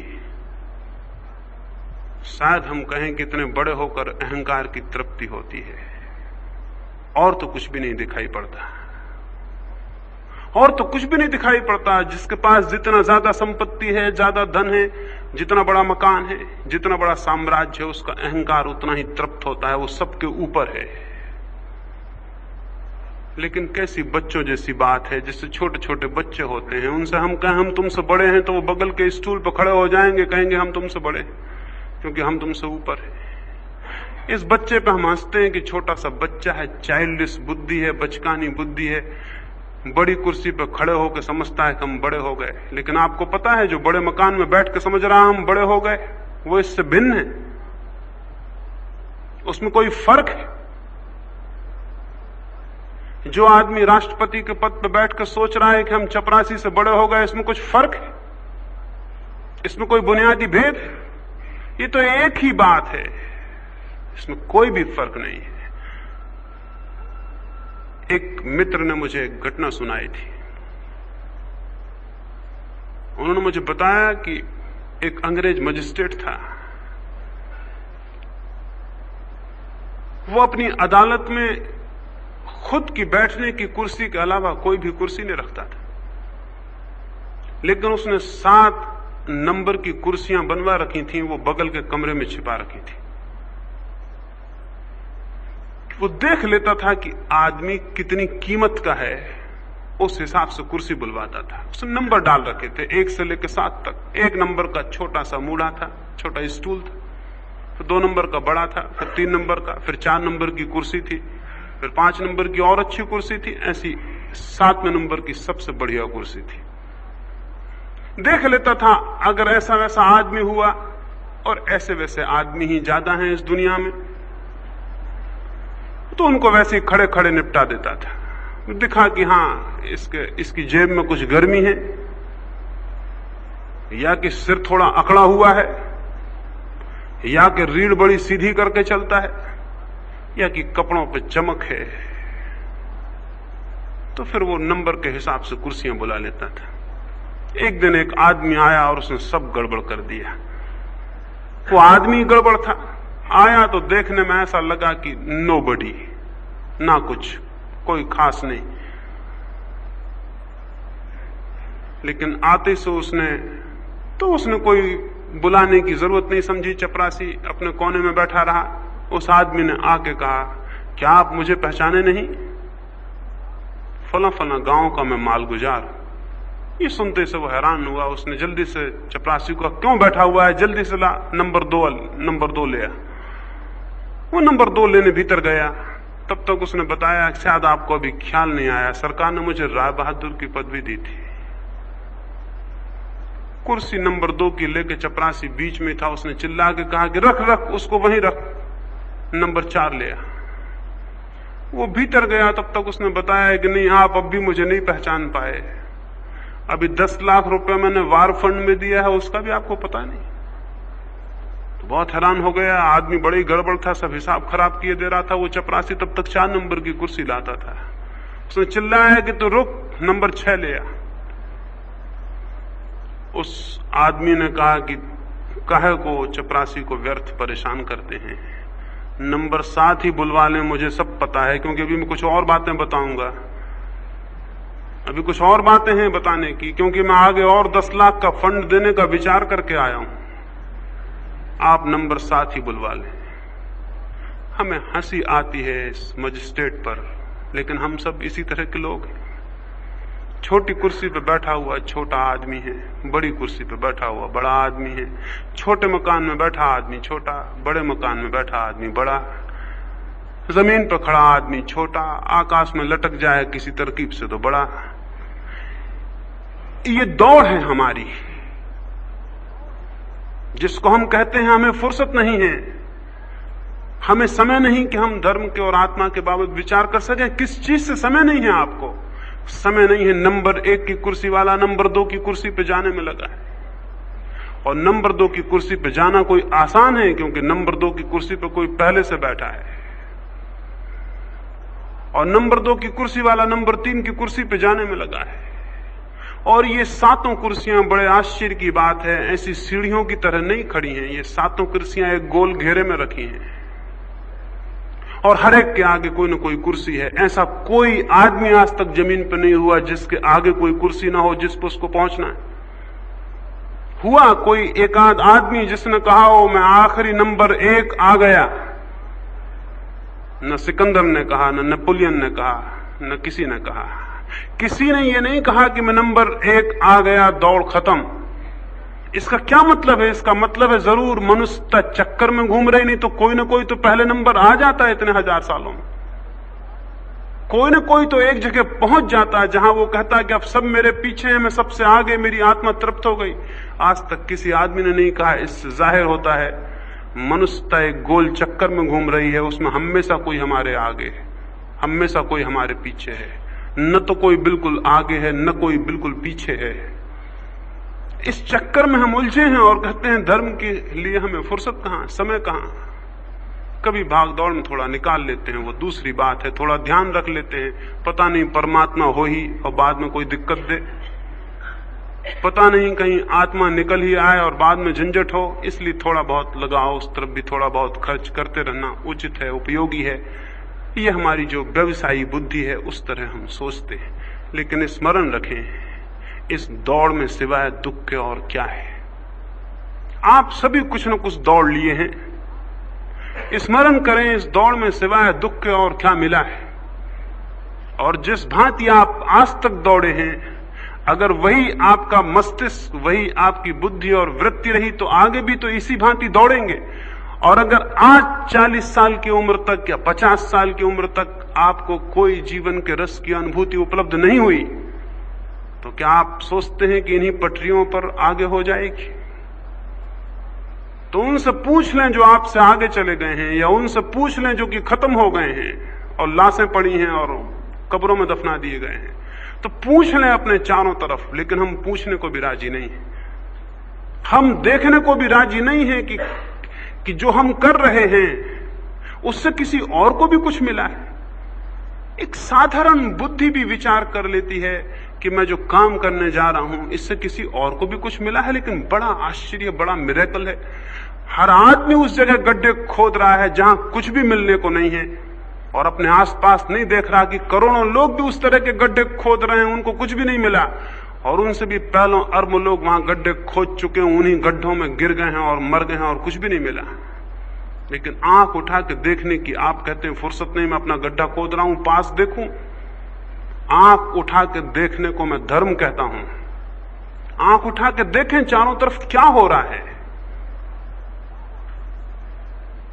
शायद हम कहें कि इतने बड़े होकर अहंकार की तृप्ति होती है, और तो कुछ भी नहीं दिखाई पड़ता, और तो कुछ भी नहीं दिखाई पड़ता। जिसके पास जितना ज्यादा संपत्ति है, ज्यादा धन है, जितना बड़ा मकान है, जितना बड़ा साम्राज्य है, उसका अहंकार उतना ही तृप्त होता है, वो सबके ऊपर है। लेकिन कैसी बच्चों जैसी बात है, जिससे छोटे छोटे बच्चे होते हैं, उनसे हम कहें हम तुमसे बड़े हैं, तो वो बगल के स्टूल पर खड़े हो जाएंगे, कहेंगे हम तुमसे बड़े हैं क्योंकि हम तुमसे ऊपर हैं। इस बच्चे पे हम हंसते हैं कि छोटा सा बच्चा है, चाइल्डिश बुद्धि है, बचकानी बुद्धि है, बड़ी कुर्सी पर खड़े होकर समझता है कि हम बड़े हो गए। लेकिन आपको पता है, जो बड़े मकान में बैठ के समझ रहा हम बड़े हो गए, वो इससे भिन्न है, उसमें कोई फर्क है। जो आदमी राष्ट्रपति के पद पर बैठ कर सोच रहा है कि हम चपरासी से बड़े हो गए, इसमें कुछ फर्क है? इसमें कोई बुनियादी भेद है? ये तो एक ही बात है, इसमें कोई भी फर्क नहीं है। एक मित्र ने मुझे एक घटना सुनाई थी। उन्होंने मुझे बताया कि एक अंग्रेज मजिस्ट्रेट था, वो अपनी अदालत में खुद की बैठने की कुर्सी के अलावा कोई भी कुर्सी नहीं रखता था, लेकिन उसने 7 नंबर की कुर्सियां बनवा रखी थी, वो बगल के कमरे में छिपा रखी थी। वो देख लेता था कि आदमी कितनी कीमत का है, उस हिसाब से कुर्सी बुलवाता था। उसने नंबर डाल रखे थे 1 से लेकर 7 तक। 1 नंबर का छोटा सा मूढ़ा था, छोटा स्टूल था, फिर 2 नंबर का बड़ा था, फिर 3 नंबर का, फिर 4 नंबर की कुर्सी थी, फिर 5 नंबर की और अच्छी कुर्सी थी, ऐसी 7वें नंबर की सबसे बढ़िया कुर्सी थी। देख लेता था अगर ऐसा वैसा आदमी हुआ, और ऐसे वैसे आदमी ही ज्यादा हैं इस दुनिया में, तो उनको वैसे ही खड़े खड़े निपटा देता था। दिखा कि हाँ इसकी जेब में कुछ गर्मी है, या कि सिर थोड़ा अकड़ा हुआ है, या कि रीढ़ बड़ी सीधी करके चलता है, या कि कपड़ों पे चमक है, तो फिर वो नंबर के हिसाब से कुर्सियां बुला लेता था। एक दिन एक आदमी आया और उसने सब गड़बड़ कर दिया। वो आदमी गड़बड़ था। आया तो देखने में ऐसा लगा कि नोबडी, ना कुछ, कोई खास नहीं। लेकिन आते से उसने कोई बुलाने की जरूरत नहीं समझी। चपरासी अपने कोने में बैठा रहा। उस आदमी ने आके कहा, क्या आप मुझे पहचाने नहीं? फला फला गांव का मैं मालगुजार। ये सुनते से वो हैरान हुआ। उसने जल्दी से चपरासी को, क्यों बैठा हुआ है, जल्दी से ला नंबर 2 ले आ। वो नंबर 2 लेने भीतर गया। तब तक उसने बताया, शायद आपको अभी ख्याल नहीं आया, सरकार ने मुझे राय बहादुर की पदवी दी थी। कुर्सी नंबर 2 की लेके चपरासी बीच में था। उसने चिल्ला के कहा कि रख उसको वहीं रख, नंबर 4 ले आ। वो भीतर गया। तब तक उसने बताया कि नहीं, आप अब भी मुझे नहीं पहचान पाए। अभी 10 लाख रुपए मैंने वार फंड में दिया है, उसका भी आपको पता नहीं। तो बहुत हैरान हो गया। आदमी बड़ी गड़बड़ था, सब हिसाब खराब किए दे रहा था। वो चपरासी तब तक 4 नंबर की कुर्सी लाता था। उसने चिल्लाया कि तू रुक, नंबर 6 ले आ। उस आदमी ने कहा कि काहे को चपरासी को व्यर्थ परेशान करते हैं, नंबर 7 ही बुलवा लें, मुझे सब पता है, क्योंकि अभी मैं कुछ और बातें बताऊंगा। अभी कुछ और बातें हैं बताने की, क्योंकि मैं आगे और 10 लाख का फंड देने का विचार करके आया हूं। आप नंबर 7 ही बुलवा लें। हमें हंसी आती है इस मजिस्ट्रेट पर, लेकिन हम सब इसी तरह के लोग हैं। छोटी कुर्सी पर बैठा हुआ छोटा आदमी है, बड़ी कुर्सी पर बैठा हुआ बड़ा आदमी है। छोटे मकान में बैठा आदमी छोटा, बड़े मकान में बैठा आदमी बड़ा। जमीन पर खड़ा आदमी छोटा, आकाश में लटक जाए किसी तरकीब से तो बड़ा। ये दौड़ है हमारी, जिसको हम कहते हैं हमें फुर्सत नहीं है, हमें समय नहीं कि हम धर्म के और आत्मा के बाबत विचार कर सकें। किस चीज से समय नहीं है आपको? समय नहीं है नंबर 1 की कुर्सी वाला नंबर 2 की कुर्सी पे जाने में लगा है। और नंबर 2 की कुर्सी पे जाना कोई आसान है, क्योंकि नंबर 2 की कुर्सी पे कोई पहले से बैठा है, और नंबर 2 की कुर्सी वाला नंबर 3 की कुर्सी पे जाने में लगा है। और ये 7 कुर्सियां, बड़े आश्चर्य की बात है, ऐसी सीढ़ियों की तरह नहीं खड़ी हैं। ये 7 कुर्सियां एक गोल घेरे में रखी हैं, और हर एक के आगे कोई ना कोई कुर्सी है। ऐसा कोई आदमी आज तक जमीन पर नहीं हुआ जिसके आगे कोई कुर्सी ना हो जिस पर उसको पहुंचना है। हुआ कोई एक आध आदमी जिसने कहा हो मैं आखिरी नंबर 1 आ गया? न सिकंदर ने कहा, न नेपोलियन ने कहा, न किसी ने कहा। किसी ने ये नहीं कहा कि मैं नंबर 1 आ गया, दौड़ खत्म। इसका क्या मतलब है? इसका मतलब है जरूर मनुष्यता चक्कर में घूम रही, नहीं तो कोई ना कोई तो पहले नंबर आ जाता है। इतने हजार सालों में कोई ना कोई तो एक जगह पहुंच जाता है जहां वो कहता है कि अब सब मेरे पीछे हैं, मैं सबसे आगे, मेरी आत्मा तृप्त हो गई। आज तक किसी आदमी ने नहीं कहा। इससे जाहिर होता है मनुष्यता एक गोल चक्कर में घूम रही है, उसमें हमेशा कोई हमारे आगे है, हमेशा कोई हमारे पीछे है। न तो कोई बिल्कुल आगे है, न कोई बिल्कुल पीछे है। इस चक्कर में हम उलझे हैं और कहते हैं धर्म के लिए हमें फुर्सत कहां, समय कहां। कभी भाग दौड़ में थोड़ा निकाल लेते हैं, वो दूसरी बात है। थोड़ा ध्यान रख लेते हैं, पता नहीं परमात्मा हो ही और बाद में कोई दिक्कत दे, पता नहीं कहीं आत्मा निकल ही आए और बाद में झंझट हो। इसलिए थोड़ा बहुत लगाओ, उस तरफ भी थोड़ा बहुत खर्च करते रहना उचित है, उपयोगी है। ये हमारी जो व्यवसायी बुद्धि है उस तरह हम सोचते हैं। लेकिन स्मरण रखें, इस दौड़ में सिवाय दुख के और क्या है? आप सभी कुछ न कुछ दौड़ लिए हैं। स्मरण करें, इस दौड़ में सिवाय दुख के और क्या मिला है? और जिस भांति आप आज तक दौड़े हैं, अगर वही आपका मस्तिष्क, वही आपकी बुद्धि और वृत्ति रही तो आगे भी तो इसी भांति दौड़ेंगे। और अगर आज 40 साल की उम्र तक या 50 साल की उम्र तक आपको कोई जीवन के रस की अनुभूति उपलब्ध नहीं हुई, तो क्या आप सोचते हैं कि इन्हीं पटरियों पर आगे हो जाएगी? तो उनसे पूछ लें जो आपसे आगे चले गए हैं, या उनसे पूछ लें जो कि खत्म हो गए हैं और लाशें पड़ी हैं और कब्रों में दफना दिए गए हैं। तो पूछ लें अपने चारों तरफ, लेकिन हम पूछने को भी राजी नहीं हैं। हम देखने को भी राजी नहीं हैं कि जो हम कर रहे हैं उससे किसी और को भी कुछ मिला है। एक साधारण बुद्धि भी विचार कर लेती है कि मैं जो काम करने जा रहा हूं इससे किसी और को भी कुछ मिला है। लेकिन बड़ा आश्चर्य, बड़ा मिरेकल है, हर आदमी उस जगह गड्ढे खोद रहा है जहां कुछ भी मिलने को नहीं है, और अपने आसपास नहीं देख रहा कि करोड़ों लोग भी उस तरह के गड्ढे खोद रहे हैं, उनको कुछ भी नहीं मिला। और उनसे भी पहलों अरबों लोग वहां गड्ढे खोद चुके हैं, उन्हीं गड्ढों में गिर गए हैं और मर गए हैं और कुछ भी नहीं मिला। लेकिन आंख उठा के देखने की आप कहते हैं फुर्सत नहीं, मैं अपना गड्ढा खोद रहा हूं, पास देखूं। आंख उठा के देखने को मैं धर्म कहता हूं। आंख उठा के देखें चारों तरफ क्या हो रहा है।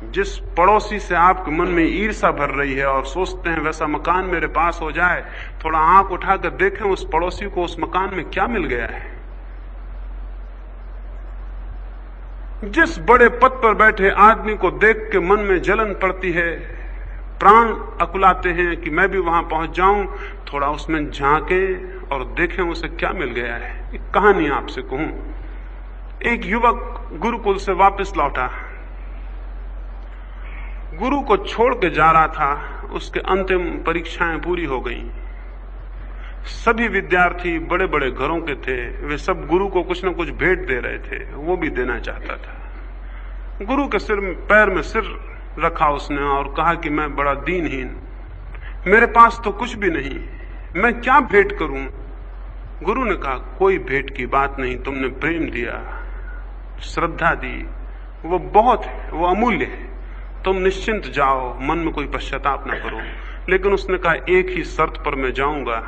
जिस पड़ोसी से आपके मन में ईर्ष्या भर रही है और सोचते हैं वैसा मकान मेरे पास हो जाए, थोड़ा आंख उठा कर देखें उस पड़ोसी को उस मकान में क्या मिल गया है। जिस बड़े पद पर बैठे आदमी को देख के मन में जलन पड़ती है, प्राण अकुलाते हैं कि मैं भी वहां पहुंच जाऊं, थोड़ा उसमें झांकें और देखें उसे क्या मिल गया है। एक कहानी आपसे कहूं। एक युवक गुरुकुल से वापस लौटा, गुरु को छोड़ के जा रहा था, उसके अंतिम परीक्षाएं पूरी हो गईं। सभी विद्यार्थी बड़े बड़े घरों के थे, वे सब गुरु को कुछ न कुछ भेंट दे रहे थे, वो भी देना चाहता था। गुरु के पैर में सिर रखा उसने और कहा कि मैं बड़ा दीनहीन, मेरे पास तो कुछ भी नहीं, मैं क्या भेंट करूं? गुरु ने कहा कोई भेंट की बात नहीं, तुमने प्रेम दिया, श्रद्धा दी, वो बहुत है, वो अमूल्य है, तुम निश्चिंत जाओ, मन में कोई पश्चाताप ना करो। लेकिन उसने कहा एक ही शर्त पर मैं जाऊंगा,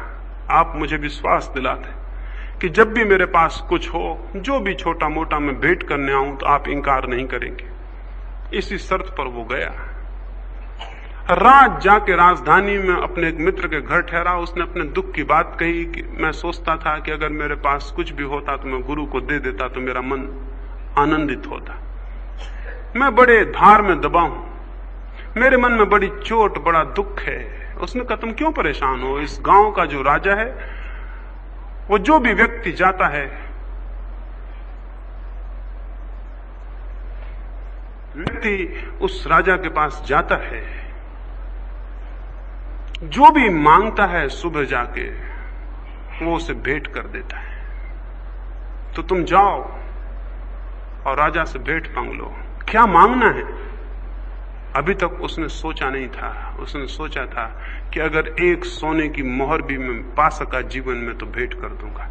आप मुझे विश्वास दिलाते कि जब भी मेरे पास कुछ हो, जो भी छोटा मोटा मैं भेंट करने आऊं तो आप इंकार नहीं करेंगे। इसी शर्त पर वो गया। रात जाके राजधानी में अपने एक मित्र के घर ठहरा। उसने अपने दुख की बात कही कि मैं सोचता था कि अगर मेरे पास कुछ भी होता तो मैं गुरु को दे देता तो मेरा मन आनंदित होता। मैं बड़े धार में दबा हूं, मेरे मन में बड़ी चोट, बड़ा दुख है। उसने कहा तुम क्यों परेशान हो? इस गांव का जो राजा है, वो जो भी व्यक्ति जाता है, व्यक्ति उस राजा के पास जाता है, जो भी मांगता है सुबह जाके वो उसे भेंट कर देता है। तो तुम जाओ और राजा से भेंट मांग लो। क्या मांगना है? अभी तक उसने सोचा नहीं था। उसने सोचा था कि अगर एक सोने की मोहर भी मैं पा सका जीवन में तो भेंट कर दूंगा।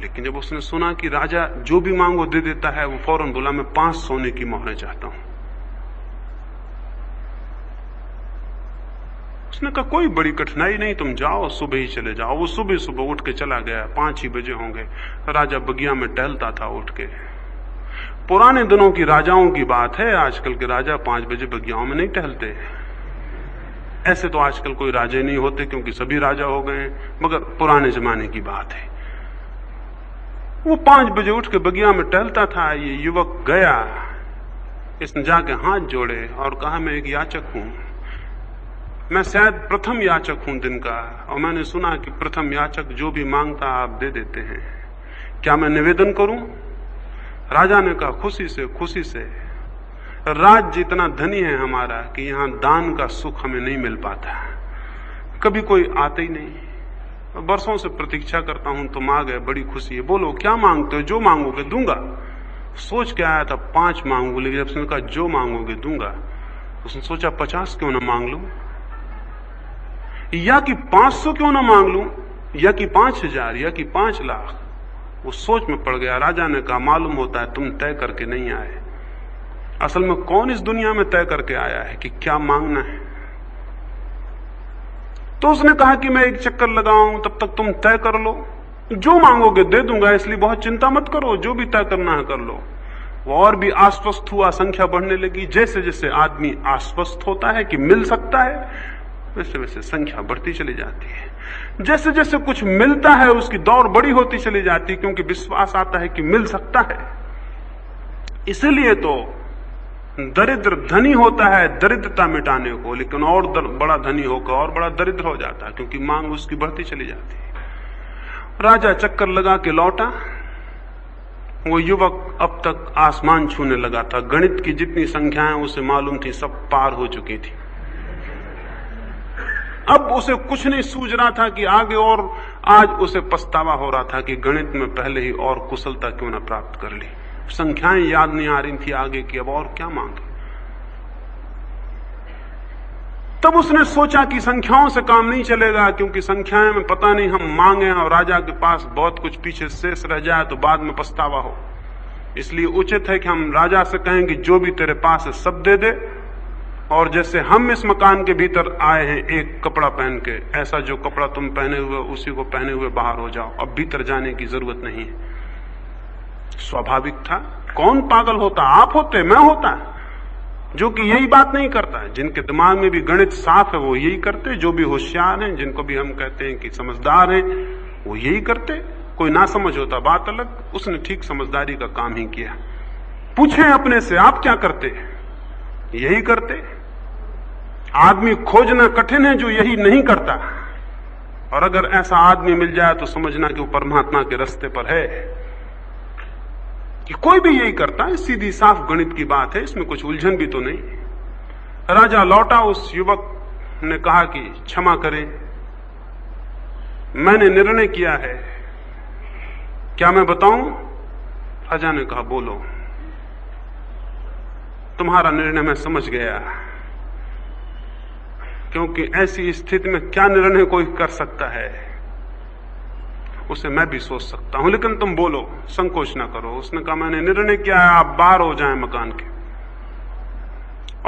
लेकिन जब उसने सुना कि राजा जो भी मांगो दे देता है, वो फौरन बोला मैं 5 सोने की मोहरें चाहता हूं। उसने कहा कोई बड़ी कठिनाई नहीं, तुम जाओ, सुबह ही चले जाओ। वो सुबह सुबह उठ के चला गया। 5 ही बजे होंगे। राजा बगिया में टहलता था उठ के। पुराने दिनों की राजाओं की बात है, आजकल के राजा 5 बजे बगियाओं में नहीं टहलते। ऐसे तो आजकल कोई राजे नहीं होते क्योंकि सभी राजा हो गए हैं, मगर पुराने जमाने की बात है। वो 5 बजे उठ के बगिया में टहलता था। ये युवक गया, इसने जाके हाथ जोड़े और कहा मैं एक याचक हूं, मैं शायद प्रथम याचक हूं दिन का, और मैंने सुना कि प्रथम याचक जो भी मांगता आप दे देते हैं, क्या मैं निवेदन करूं? राजा ने कहा खुशी से, खुशी से। राज्य इतना धनी है हमारा कि यहां दान का सुख हमें नहीं मिल पाता, कभी कोई आता ही नहीं। बरसों से प्रतीक्षा करता हूं, तुम आ गए, बड़ी खुशी है। बोलो क्या मांगते हो? जो मांगोगे दूंगा। सोच के आया था 5 मांगोगे, लेकिन जब उसने कहा जो मांगोगे दूंगा, उसने सोचा 50 क्यों ना मांग लूं, या कि 500 क्यों ना मांग लूं, या कि 5000, या कि 5 लाख। वो सोच में पड़ गया। राजा ने कहा मालूम होता है तुम तय करके नहीं आए। असल में कौन इस दुनिया में तय करके आया है कि क्या मांगना है? तो उसने कहा कि मैं एक चक्कर लगाऊं, तब तक तुम तय कर लो, जो मांगोगे दे दूंगा, इसलिए बहुत चिंता मत करो, जो भी तय करना है कर लो। वो और भी आश्वस्त हुआ, संख्या बढ़ने लगी। जैसे जैसे आदमी आश्वस्त होता है कि मिल सकता है, वैसे वैसे संख्या बढ़ती चली जाती है। जैसे जैसे कुछ मिलता है उसकी दौड़ बड़ी होती चली जाती है, क्योंकि विश्वास आता है कि मिल सकता है। इसलिए तो दरिद्र धनी होता है दरिद्रता मिटाने को, लेकिन और बड़ा धनी होकर और बड़ा दरिद्र हो जाता है, क्योंकि मांग उसकी बढ़ती चली जाती है। राजा चक्कर लगा के लौटा। वो युवक अब तक आसमान छूने लगा था। गणित की जितनी संख्याएं उसे मालूम थी सब पार हो चुकी थी। अब उसे कुछ नहीं सूझ रहा था कि आगे, और आज उसे पछतावा हो रहा था कि गणित में पहले ही और कुशलता क्यों न प्राप्त कर ली। संख्याएं याद नहीं आ रही थी आगे की, अब और क्या मांगे। तब उसने सोचा कि संख्याओं से काम नहीं चलेगा, क्योंकि संख्याएं में पता नहीं हम मांगे और राजा के पास बहुत कुछ पीछे शेष रह जाए तो बाद में पछतावा हो। इसलिए उचित है कि हम राजा से कहें कि जो भी तेरे पास है सब दे दे, और जैसे हम इस मकान के भीतर आए हैं एक कपड़ा पहन के, ऐसा जो कपड़ा तुम पहने हुए उसी को पहने हुए बाहर हो जाओ, अब भीतर जाने की जरूरत नहीं है। स्वाभाविक था। कौन पागल होता? आप होते, मैं होता, जो कि यही बात नहीं करता है। जिनके दिमाग में भी गणित साफ है वो यही करते, जो भी होशियार हैं, जिनको भी हम कहते हैं कि समझदार हैं, वो यही करते। कोई ना समझ होता बात अलग, उसने ठीक समझदारी का काम ही किया। पूछें अपने से आप क्या करते? यही करते। आदमी खोजना कठिन है जो यही नहीं करता, और अगर ऐसा आदमी मिल जाए तो समझना कि वो परमात्मा के रास्ते पर है। कि कोई भी यही करता है, सीधी साफ गणित की बात है, इसमें कुछ उलझन भी तो नहीं। राजा लौटा। उस युवक ने कहा कि क्षमा करें, मैंने निर्णय किया है, क्या मैं बताऊं? राजा ने कहा बोलो। तुम्हारा निर्णय मैं समझ गया, क्योंकि ऐसी स्थिति में क्या निर्णय कोई कर सकता है उसे मैं भी सोच सकता हूं, लेकिन तुम बोलो, संकोच ना करो। उसने कहा मैंने निर्णय किया है, आप बाहर हो जाएं मकान के,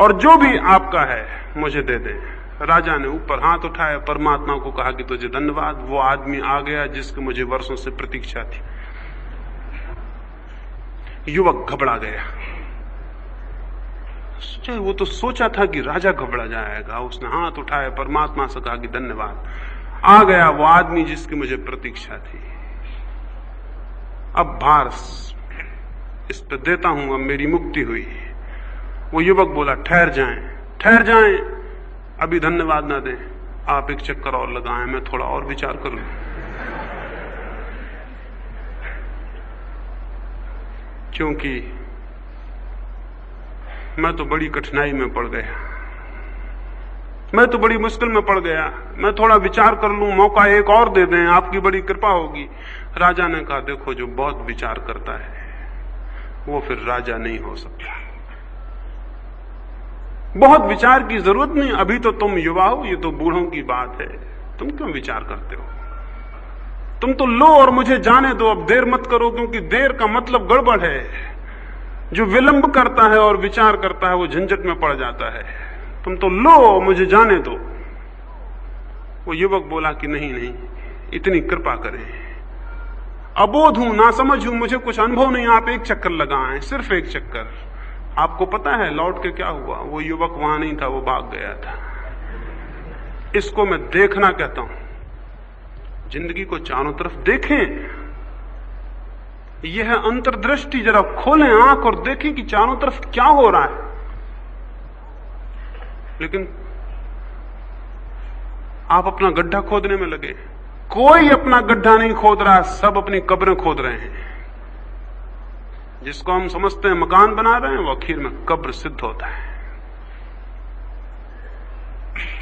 और जो भी आपका है मुझे दे दें। राजा ने ऊपर हाथ उठाया, परमात्मा को कहा कि तुझे धन्यवाद, वो आदमी आ गया जिसकी मुझे वर्षों से प्रतीक्षा थी। युवक घबरा गया, सोचा, वो तो सोचा था कि राजा घबरा जाएगा। उसने हाथ उठाए, परमात्मा से कहा कि धन्यवाद, आ गया वो आदमी जिसकी मुझे प्रतीक्षा थी। अब भार इस पे देता हूं, अब मेरी मुक्ति हुई। वो युवक बोला, ठहर जाएं, ठहर जाएं, अभी धन्यवाद ना दें, आप एक चक्कर और लगाएं, मैं थोड़ा और विचार कर लूं। क्योंकि मैं तो बड़ी कठिनाई में पड़ गया, मैं तो बड़ी मुश्किल में पड़ गया, मैं थोड़ा विचार कर लूं, मौका एक और दे दें, आपकी बड़ी कृपा होगी। राजा ने कहा, देखो जो बहुत विचार करता है वो फिर राजा नहीं हो सकता। बहुत विचार की जरूरत नहीं, अभी तो तुम युवा हो, ये तो बूढ़ों की बात है, तुम क्यों विचार करते हो? तुम तो लो और मुझे जाने दो, अब देर मत करो, क्योंकि देर का मतलब गड़बड़ है। जो विलंब करता है और विचार करता है वो झंझट में पड़ जाता है। तुम तो लो, मुझे जाने दो। वो युवक बोला कि नहीं नहीं, इतनी कृपा करें, अबोध हूं, नासमझ हूं, मुझे कुछ अनुभव नहीं, आप एक चक्कर लगाएं, सिर्फ एक चक्कर। आपको पता है लौट के क्या हुआ? वो युवक वहां नहीं था, वो भाग गया था। इसको मैं देखना कहता हूं। जिंदगी को चारों तरफ देखें, यह अंतर्दृष्टि जरा खोलें आंख और देखें कि चारों तरफ क्या हो रहा है। लेकिन आप अपना गड्ढा खोदने में लगे। कोई अपना गड्ढा नहीं खोद रहा, सब अपनी कब्रें खोद रहे हैं। जिसको हम समझते हैं मकान बना रहे हैं, वो आखिर में कब्र सिद्ध होता है।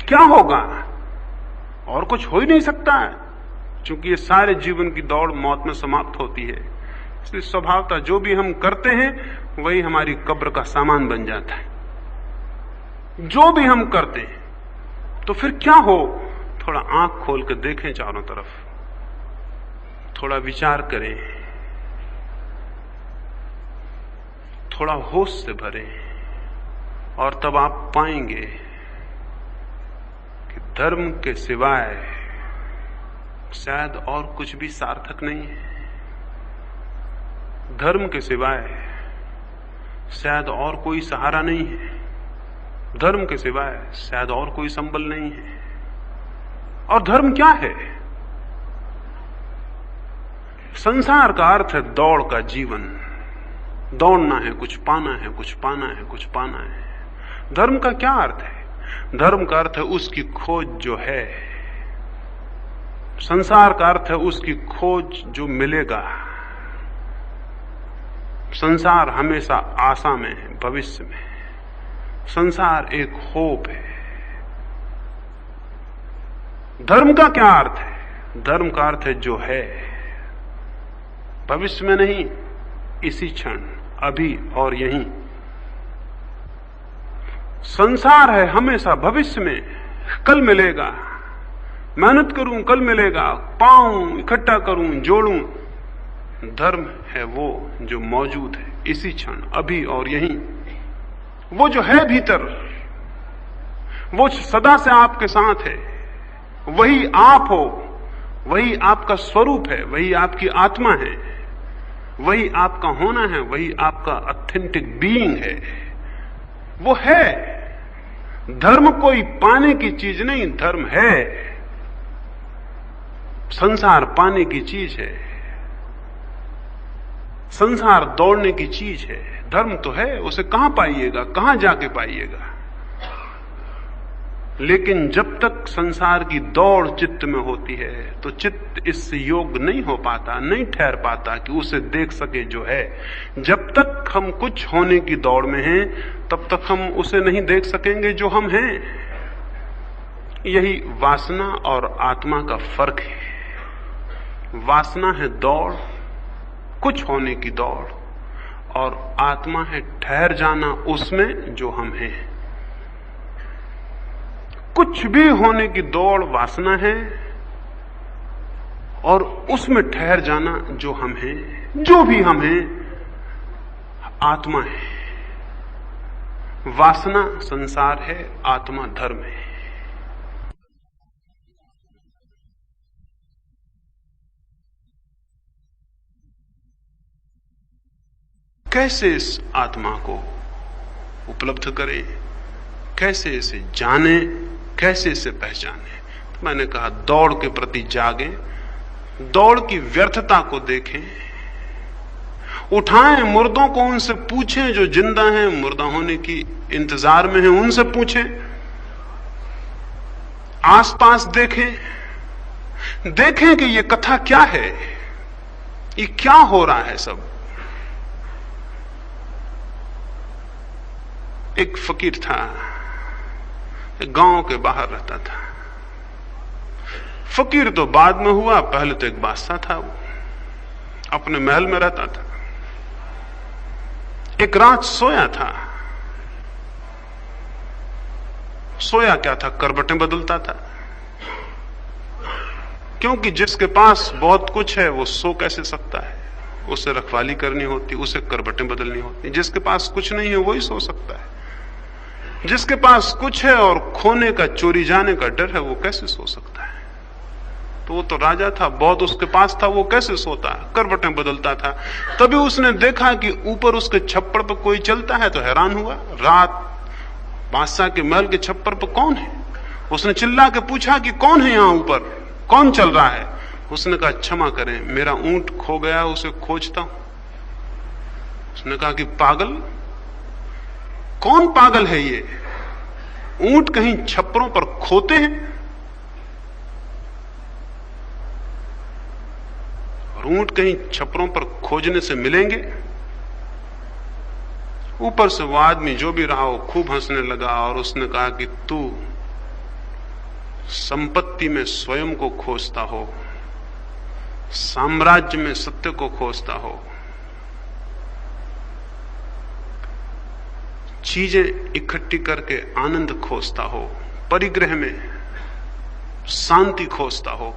क्या होगा? और कुछ हो ही नहीं सकता है, क्योंकि ये सारे जीवन की दौड़ मौत में समाप्त होती है। इसलिए स्वभावतः जो भी हम करते हैं वही हमारी कब्र का सामान बन जाता है। जो भी हम करते हैं, तो फिर क्या हो? थोड़ा आंख खोल कर देखें चारों तरफ, थोड़ा विचार करें, थोड़ा होश से भरें, और तब आप पाएंगे कि धर्म के सिवाय शायद और कुछ भी सार्थक नहीं है। धर्म के सिवाय शायद और कोई सहारा नहीं है। धर्म के सिवाय शायद और कोई संबल नहीं है। और धर्म क्या है? संसार का अर्थ है दौड़ का जीवन। दौड़ना है, कुछ पाना है, कुछ पाना है, कुछ पाना है। धर्म का क्या अर्थ है? धर्म का अर्थ है उसकी खोज जो है। संसार का अर्थ है उसकी खोज जो मिलेगा। संसार हमेशा आशा में है, भविष्य में। संसार एक होप है। धर्म का क्या अर्थ है? धर्म का अर्थ है जो है, भविष्य में नहीं, इसी क्षण, अभी और यहीं। संसार है हमेशा भविष्य में, कल मिलेगा, मेहनत करूं कल मिलेगा, पाऊं, इकट्ठा करूं, जोड़ूं। धर्म है वो जो मौजूद है इसी क्षण, अभी और यहीं। वो जो है भीतर, वो सदा से आपके साथ है। वही आप हो, वही आपका स्वरूप है, वही आपकी आत्मा है, वही आपका होना है, वही आपका ऑथेंटिक बीइंग है। वो है। धर्म कोई पाने की चीज नहीं, धर्म है। संसार पाने की चीज है, संसार दौड़ने की चीज है। धर्म तो है, उसे कहां पाइएगा, कहां जाके पाइएगा? लेकिन जब तक संसार की दौड़ चित्त में होती है तो चित्त इससे योग्य नहीं हो पाता, नहीं ठहर पाता कि उसे देख सके जो है। जब तक हम कुछ होने की दौड़ में हैं तब तक हम उसे नहीं देख सकेंगे जो हम हैं। यही वासना और आत्मा का फर्क है। वासना है दौड़, कुछ होने की दौड़, और आत्मा है ठहर जाना उसमें जो हम हैं। कुछ भी होने की दौड़ वासना है, और उसमें ठहर जाना जो हम हैं, जो भी हम हैं, आत्मा है। वासना संसार है, आत्मा धर्म है। कैसे इस आत्मा को उपलब्ध करें, कैसे इसे जाने, कैसे इसे पहचाने। तो मैंने कहा दौड़ के प्रति जागें, दौड़ की व्यर्थता को देखें, उठाएं मुर्दों को, उनसे पूछें जो जिंदा हैं, मुर्दा होने की इंतजार में हैं, उनसे पूछें, आसपास देखें, देखें कि ये कथा क्या है, ये क्या हो रहा है सब। एक फकीर था, एक गांव के बाहर रहता था। फकीर तो बाद में हुआ, पहले तो एक बादशाह था, वो अपने महल में रहता था। एक रात सोया था, सोया क्या था, करवटें बदलता था, क्योंकि जिसके पास बहुत कुछ है वो सो कैसे सकता है, उसे रखवाली करनी होती, उसे करवटें बदलनी होती। जिसके पास कुछ नहीं है वही सो सकता है। जिसके पास कुछ है और खोने का, चोरी जाने का डर है, वो कैसे सो सकता है। तो वो तो राजा था, बहुत उसके पास था, वो कैसे सोता है, करवटें बदलता था। तभी उसने देखा कि ऊपर उसके छप्पर पर कोई चलता है, तो हैरान हुआ, रात बादशाह के महल के छप्पर पर कौन है। उसने चिल्ला के पूछा कि कौन है यहां ऊपर, कौन चल रहा है। उसने कहा क्षमा करें, मेरा ऊंट खो गया, उसे खोजता हूं। उसने कहा कि पागल, कौन पागल है ये, ऊंट कहीं छप्परों पर खोते हैं, और ऊंट कहीं छप्परों पर खोजने से मिलेंगे। ऊपर से वो आदमी जो भी रहा हो खूब हंसने लगा, और उसने कहा कि तू संपत्ति में स्वयं को खोजता हो, साम्राज्य में सत्य को खोजता हो, चीजें इकट्ठी करके आनंद खोजता हो, परिग्रह में शांति खोजता हो,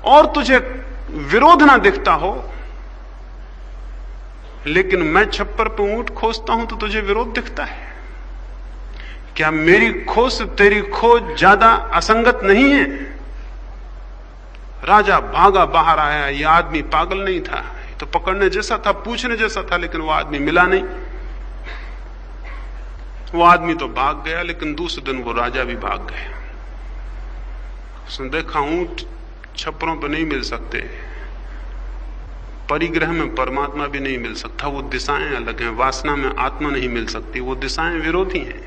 और तुझे विरोध ना दिखता हो। लेकिन मैं छप्पर पे ऊंट खोजता हूं तो तुझे विरोध दिखता है। क्या मेरी खोज से तेरी खोज ज्यादा असंगत नहीं है। राजा भागा बाहर आया, यह आदमी पागल नहीं था, तो पकड़ने जैसा था, पूछने जैसा था, लेकिन वो आदमी मिला नहीं। वो आदमी तो भाग गया, लेकिन दूसरे दिन वो राजा भी भाग गया। उसने देखा ऊंट छप्परों पर नहीं मिल सकते, परिग्रह में परमात्मा भी नहीं मिल सकता, वो दिशाएं अलग हैं, वासना में आत्मा नहीं मिल सकती, वो दिशाएं विरोधी हैं।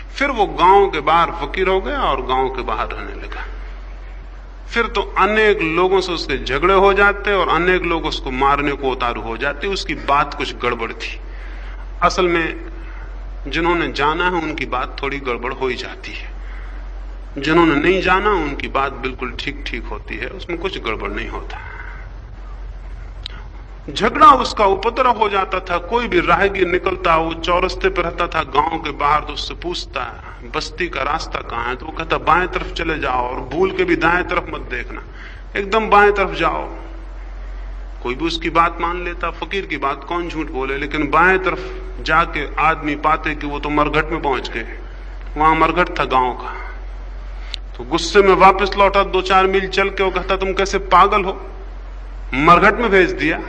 फिर वो गांव के बाहर फकीर हो गया और गांव के बाहर रहने लगा। फिर तो अनेक लोगों से उसके झगड़े हो जाते और अनेक लोग उसको मारने को उतारू हो जाते। उसकी बात कुछ गड़बड़ थी। असल में जिन्होंने जाना है उनकी बात थोड़ी गड़बड़ हो ही जाती है, जिन्होंने नहीं जाना उनकी बात बिल्कुल ठीक ठीक होती है, उसमें कुछ गड़बड़ नहीं होता। झगड़ा उसका उपद्रव हो जाता था। कोई भी राहगीर निकलता, वो चौरस्ते पर रहता था गांव के बाहर, तो उससे पूछता बस्ती का रास्ता कहाँ है, तो वो कहता बाएं तरफ चले जाओ और भूल के भी दाएं तरफ मत देखना, एकदम बाएं तरफ जाओ। कोई भी उसकी बात मान लेता, फकीर की बात कौन झूठ बोले। लेकिन बाएं तरफ जाके आदमी पाते कि वो तो मरघट में पहुंच गए, वहां मरघट था गांव का। तो गुस्से में वापस लौटा, 2-4 मील चल के वो कहता तुम कैसे पागल हो, मरघट में भेज दिया,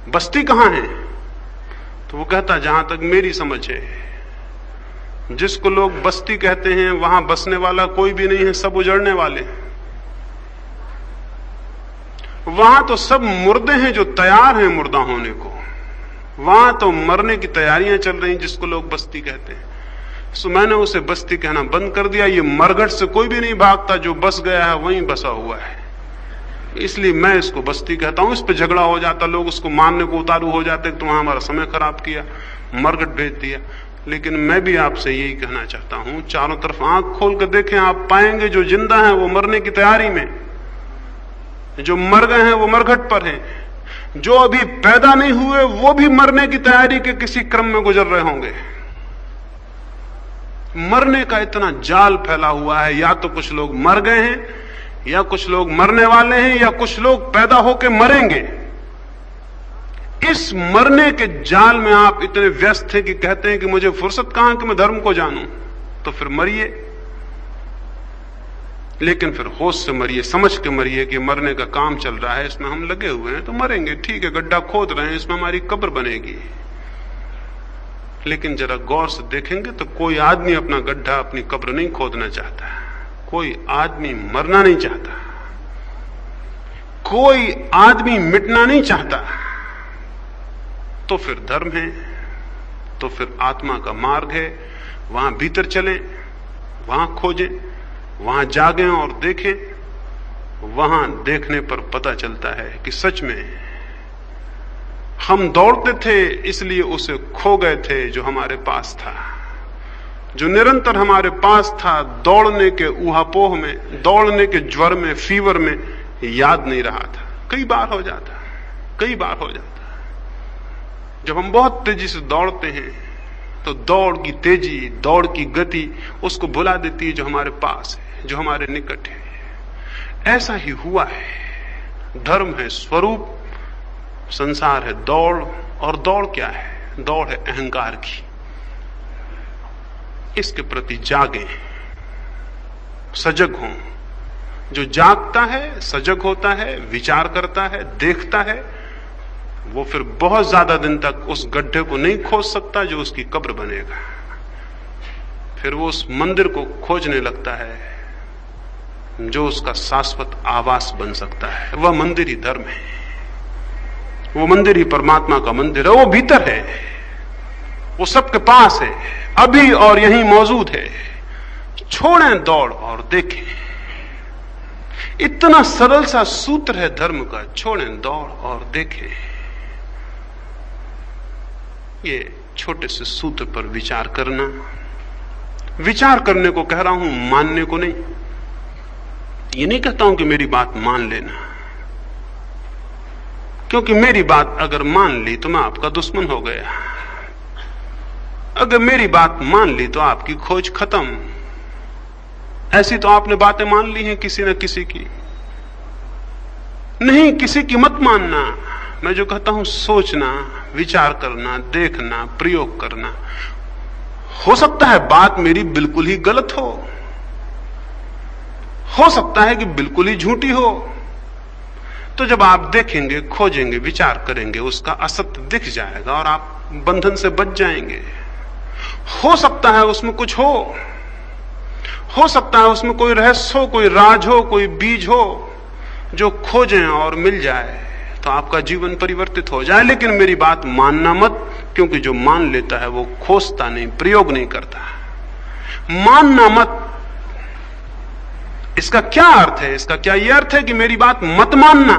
बस्ती कहां है। तो वो कहता जहां तक मेरी समझ है, जिसको लोग बस्ती कहते हैं वहां बसने वाला कोई भी नहीं है, सब उजड़ने वाले। वहां तो सब मुर्दे हैं जो तैयार हैं मुर्दा होने को, वहां तो मरने की तैयारियां चल रही, जिसको लोग बस्ती कहते हैं। सो मैंने उसे बस्ती कहना बंद कर दिया। ये मरघट से कोई भी नहीं भागता, जो बस गया है वहीं बसा हुआ है, इसलिए मैं इसको बस्ती कहता हूं। इस पे झगड़ा हो जाता, लोग उसको मारने को उतारू हो जाते, तो वहां हमारा समय खराब किया, मरघट भेज दिया। लेकिन मैं भी आपसे यही कहना चाहता हूं, चारों तरफ आंख खोल कर देखें, आप पाएंगे जो जिंदा हैं वो मरने की तैयारी में, जो मर गए हैं वो मरघट पर हैं, जो अभी पैदा नहीं हुए वो भी मरने की तैयारी के किसी क्रम में गुजर रहे होंगे। मरने का इतना जाल फैला हुआ है, या तो कुछ लोग मर गए हैं, या कुछ लोग मरने वाले हैं, या कुछ लोग पैदा होकर मरेंगे। इस मरने के जाल में आप इतने व्यस्त हैं कि कहते हैं कि मुझे फुर्सत कहां कि मैं धर्म को जानूं। तो फिर मरिए, लेकिन फिर होश से मरिए, समझ के मरिए कि मरने का काम चल रहा है, इसमें हम लगे हुए हैं तो मरेंगे। ठीक है, गड्ढा खोद रहे हैं, इसमें हमारी कब्र बनेगी। लेकिन जरा गौर से देखेंगे तो कोई आदमी अपना गड्ढा, अपनी कब्र नहीं खोदना चाहता, कोई आदमी मरना नहीं चाहता, कोई आदमी मिटना नहीं चाहता। तो फिर धर्म है, तो फिर आत्मा का मार्ग है। वहां भीतर चलें, वहां खोजें, वहां जागें और देखें। वहां देखने पर पता चलता है कि सच में हम दौड़ते थे इसलिए उसे खो गए थे जो हमारे पास था, जो निरंतर हमारे पास था। दौड़ने के ऊहापोह में, दौड़ने के ज्वर में, फीवर में याद नहीं रहा था। कई बार हो जाता, कई बार हो जाता। जब हम बहुत तेजी से दौड़ते हैं तो दौड़ की तेजी, दौड़ की गति उसको भुला देती है जो हमारे पास है, जो हमारे निकट है। ऐसा ही हुआ है। धर्म है स्वरूप, संसार है दौड़। और दौड़ क्या है? दौड़ है अहंकार की। इसके प्रति जागे, सजग हों। जो जागता है, सजग होता है, विचार करता है, देखता है, वो फिर बहुत ज्यादा दिन तक उस गड्ढे को नहीं खोज सकता जो उसकी कब्र बनेगा। फिर वो उस मंदिर को खोजने लगता है जो उसका शाश्वत आवास बन सकता है। वह मंदिर ही धर्म है, वो मंदिर ही परमात्मा का मंदिर है। वो भीतर है, वो सबके पास है, अभी और यहीं मौजूद है। छोड़ें दौड़ और देखें। इतना सरल सा सूत्र है धर्म का, छोड़ें दौड़ और देखें। ये छोटे से सूत्र पर विचार करना, विचार करने को कह रहा हूं, मानने को नहीं। ये नहीं कहता हूं कि मेरी बात मान लेना, क्योंकि मेरी बात अगर मान ली तो मैं आपका दुश्मन हो गया। अगर मेरी बात मान ली तो आपकी खोज खत्म। ऐसी तो आपने बातें मान ली हैं किसी न किसी की। नहीं, किसी की मत मानना। मैं जो कहता हूं सोचना, विचार करना, देखना, प्रयोग करना। हो सकता है बात मेरी बिल्कुल ही गलत हो सकता है कि बिल्कुल ही झूठी हो। तो जब आप देखेंगे, खोजेंगे, विचार करेंगे, उसका असत्य दिख जाएगा और आप बंधन से बच जाएंगे। हो सकता है उसमें कुछ हो सकता है उसमें कोई रहस्य हो, कोई राज हो, कोई बीज हो जो खोजें और मिल जाए तो आपका जीवन परिवर्तित हो जाए। लेकिन मेरी बात मानना मत, क्योंकि जो मान लेता है वो खोजता नहीं, प्रयोग नहीं करता। मानना मत। इसका क्या अर्थ है? इसका क्या यह अर्थ है कि मेरी बात मत मानना?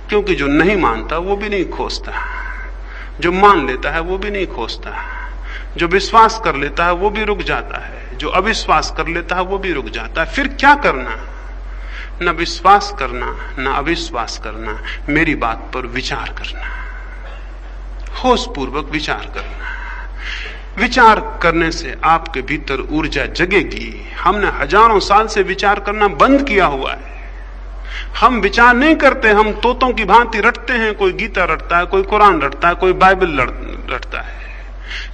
क्योंकि जो नहीं मानता वो भी नहीं खोजता, जो मान लेता है वो भी नहीं खोजता, जो विश्वास कर लेता है वो भी रुक जाता है, जो अविश्वास कर लेता है वो भी रुक जाता है। फिर क्या करना? न विश्वास करना, न अविश्वास करना, मेरी बात पर विचार करना, होशपूर्वक विचार करना। विचार करने से आपके भीतर ऊर्जा जगेगी। हमने हजारों साल से विचार करना बंद किया हुआ है। हम विचार नहीं करते, हम तोतों की भांति रटते हैं। कोई गीता रटता है, कोई कुरान रटता है, कोई बाइबल रटता है।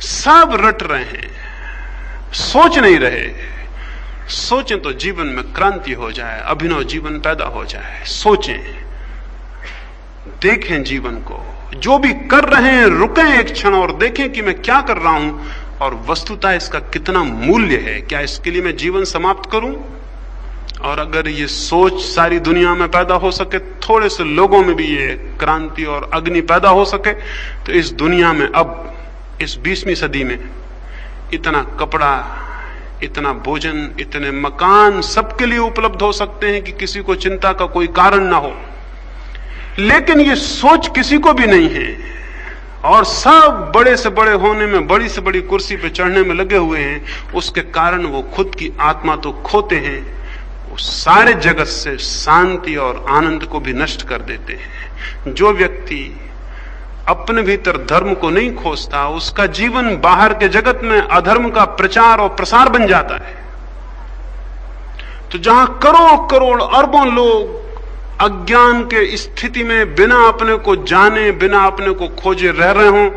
सब रट रहे हैं, सोच नहीं रहे। सोचें तो जीवन में क्रांति हो जाए, अभिनव जीवन पैदा हो जाए। सोचें, देखें जीवन को, जो भी कर रहे हैं रुकें एक क्षण और देखें कि मैं क्या कर रहा हूं और वस्तुतः इसका कितना मूल्य है। क्या इसके लिए मैं जीवन समाप्त करूं? और अगर ये सोच सारी दुनिया में पैदा हो सके, थोड़े से लोगों में भी ये क्रांति और अग्नि पैदा हो सके, तो इस दुनिया में अब इस 20वीं सदी में इतना कपड़ा, इतना भोजन, इतने मकान सबके लिए उपलब्ध हो सकते हैं कि किसी को चिंता का कोई कारण ना हो। लेकिन ये सोच किसी को भी नहीं है और सब बड़े से बड़े होने में, बड़ी से बड़ी कुर्सी पे चढ़ने में लगे हुए हैं। उसके कारण वो खुद की आत्मा तो खोते हैं, वो सारे जगत से शांति और आनंद को भी नष्ट कर देते हैं। जो व्यक्ति अपने भीतर धर्म को नहीं खोजता, उसका जीवन बाहर के जगत में अधर्म का प्रचार और प्रसार बन जाता है। तो जहां करोड़ करोड़ अरबों लोग अज्ञान के स्थिति में बिना अपने को जाने, बिना अपने को खोजे रह रहे हों,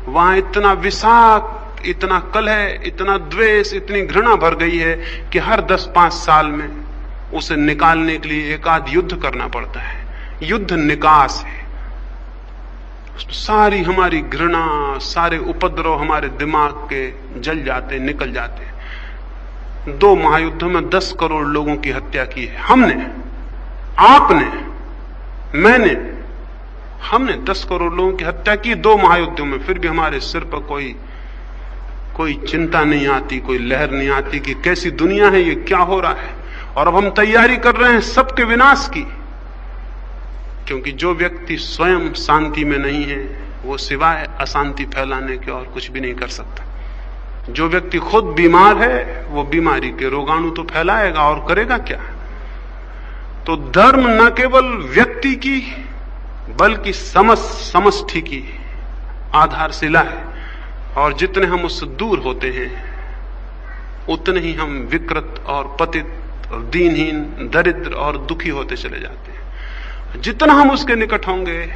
वहां इतना विषाक्त, इतना कलह, इतना द्वेष, इतनी घृणा भर गई है कि हर 10-5 साल में उसे निकालने के लिए एक आध युद्ध करना पड़ता है। युद्ध निकास है। सारी हमारी घृणा, सारे उपद्रव हमारे दिमाग के जल जाते, निकल जाते। 2 महायुद्धों में 10 करोड़ लोगों की हत्या की है हमने, आपने, मैंने, हमने 10 करोड़ लोगों की हत्या की 2 महायुद्धों में। फिर भी हमारे सिर पर कोई चिंता नहीं आती, कोई लहर नहीं आती कि कैसी दुनिया है, ये क्या हो रहा है। और अब हम तैयारी कर रहे हैं सबके विनाश की, क्योंकि जो व्यक्ति स्वयं शांति में नहीं है वो सिवाय अशांति फैलाने के और कुछ भी नहीं कर सकता। जो व्यक्ति खुद बीमार है वो बीमारी के रोगाणु तो फैलाएगा, और करेगा क्या। तो धर्म न केवल व्यक्ति की बल्कि समष्टि की आधारशिला है, और जितने हम उससे दूर होते हैं उतने ही हम विकृत और पतित और दीनहीन, दरिद्र और दुखी होते चले जाते हैं। जितना हम उसके निकट होंगे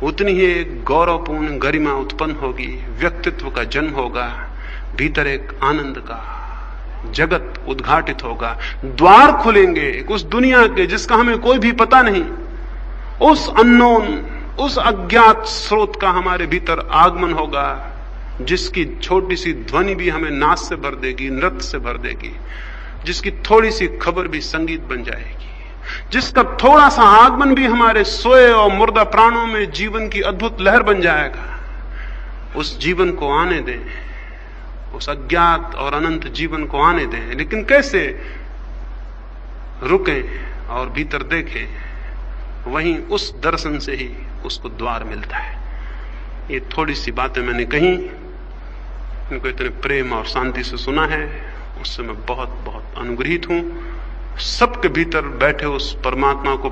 उतनी ही एक गौरवपूर्ण गरिमा उत्पन्न होगी, व्यक्तित्व का जन्म होगा, भीतर एक आनंद का जगत उद्घाटित होगा, द्वार खुलेंगे उस दुनिया के जिसका हमें कोई भी पता नहीं, उस अननोन, उस अज्ञात स्रोत का हमारे भीतर आगमन होगा, जिसकी छोटी सी ध्वनि भी हमें नाच से भर देगी, नृत्य से भर देगी, जिसकी थोड़ी सी खबर भी संगीत बन जाएगी, जिसका थोड़ा सा आगमन भी हमारे सोए और मुर्दा प्राणों में जीवन की अद्भुत लहर बन जाएगा। उस जीवन को आने दें, उस अज्ञात और अनंत जीवन को आने दें, लेकिन कैसे रुकें और भीतर देखें, वहीं उस दर्शन से ही उसको द्वार मिलता है। ये थोड़ी सी बातें मैंने कही, इनको इतने प्रेम और शांति से सुना है, उससे मैं बहुत बहुत अनुग्रहित हूं। सबके भीतर बैठे उस परमात्मा को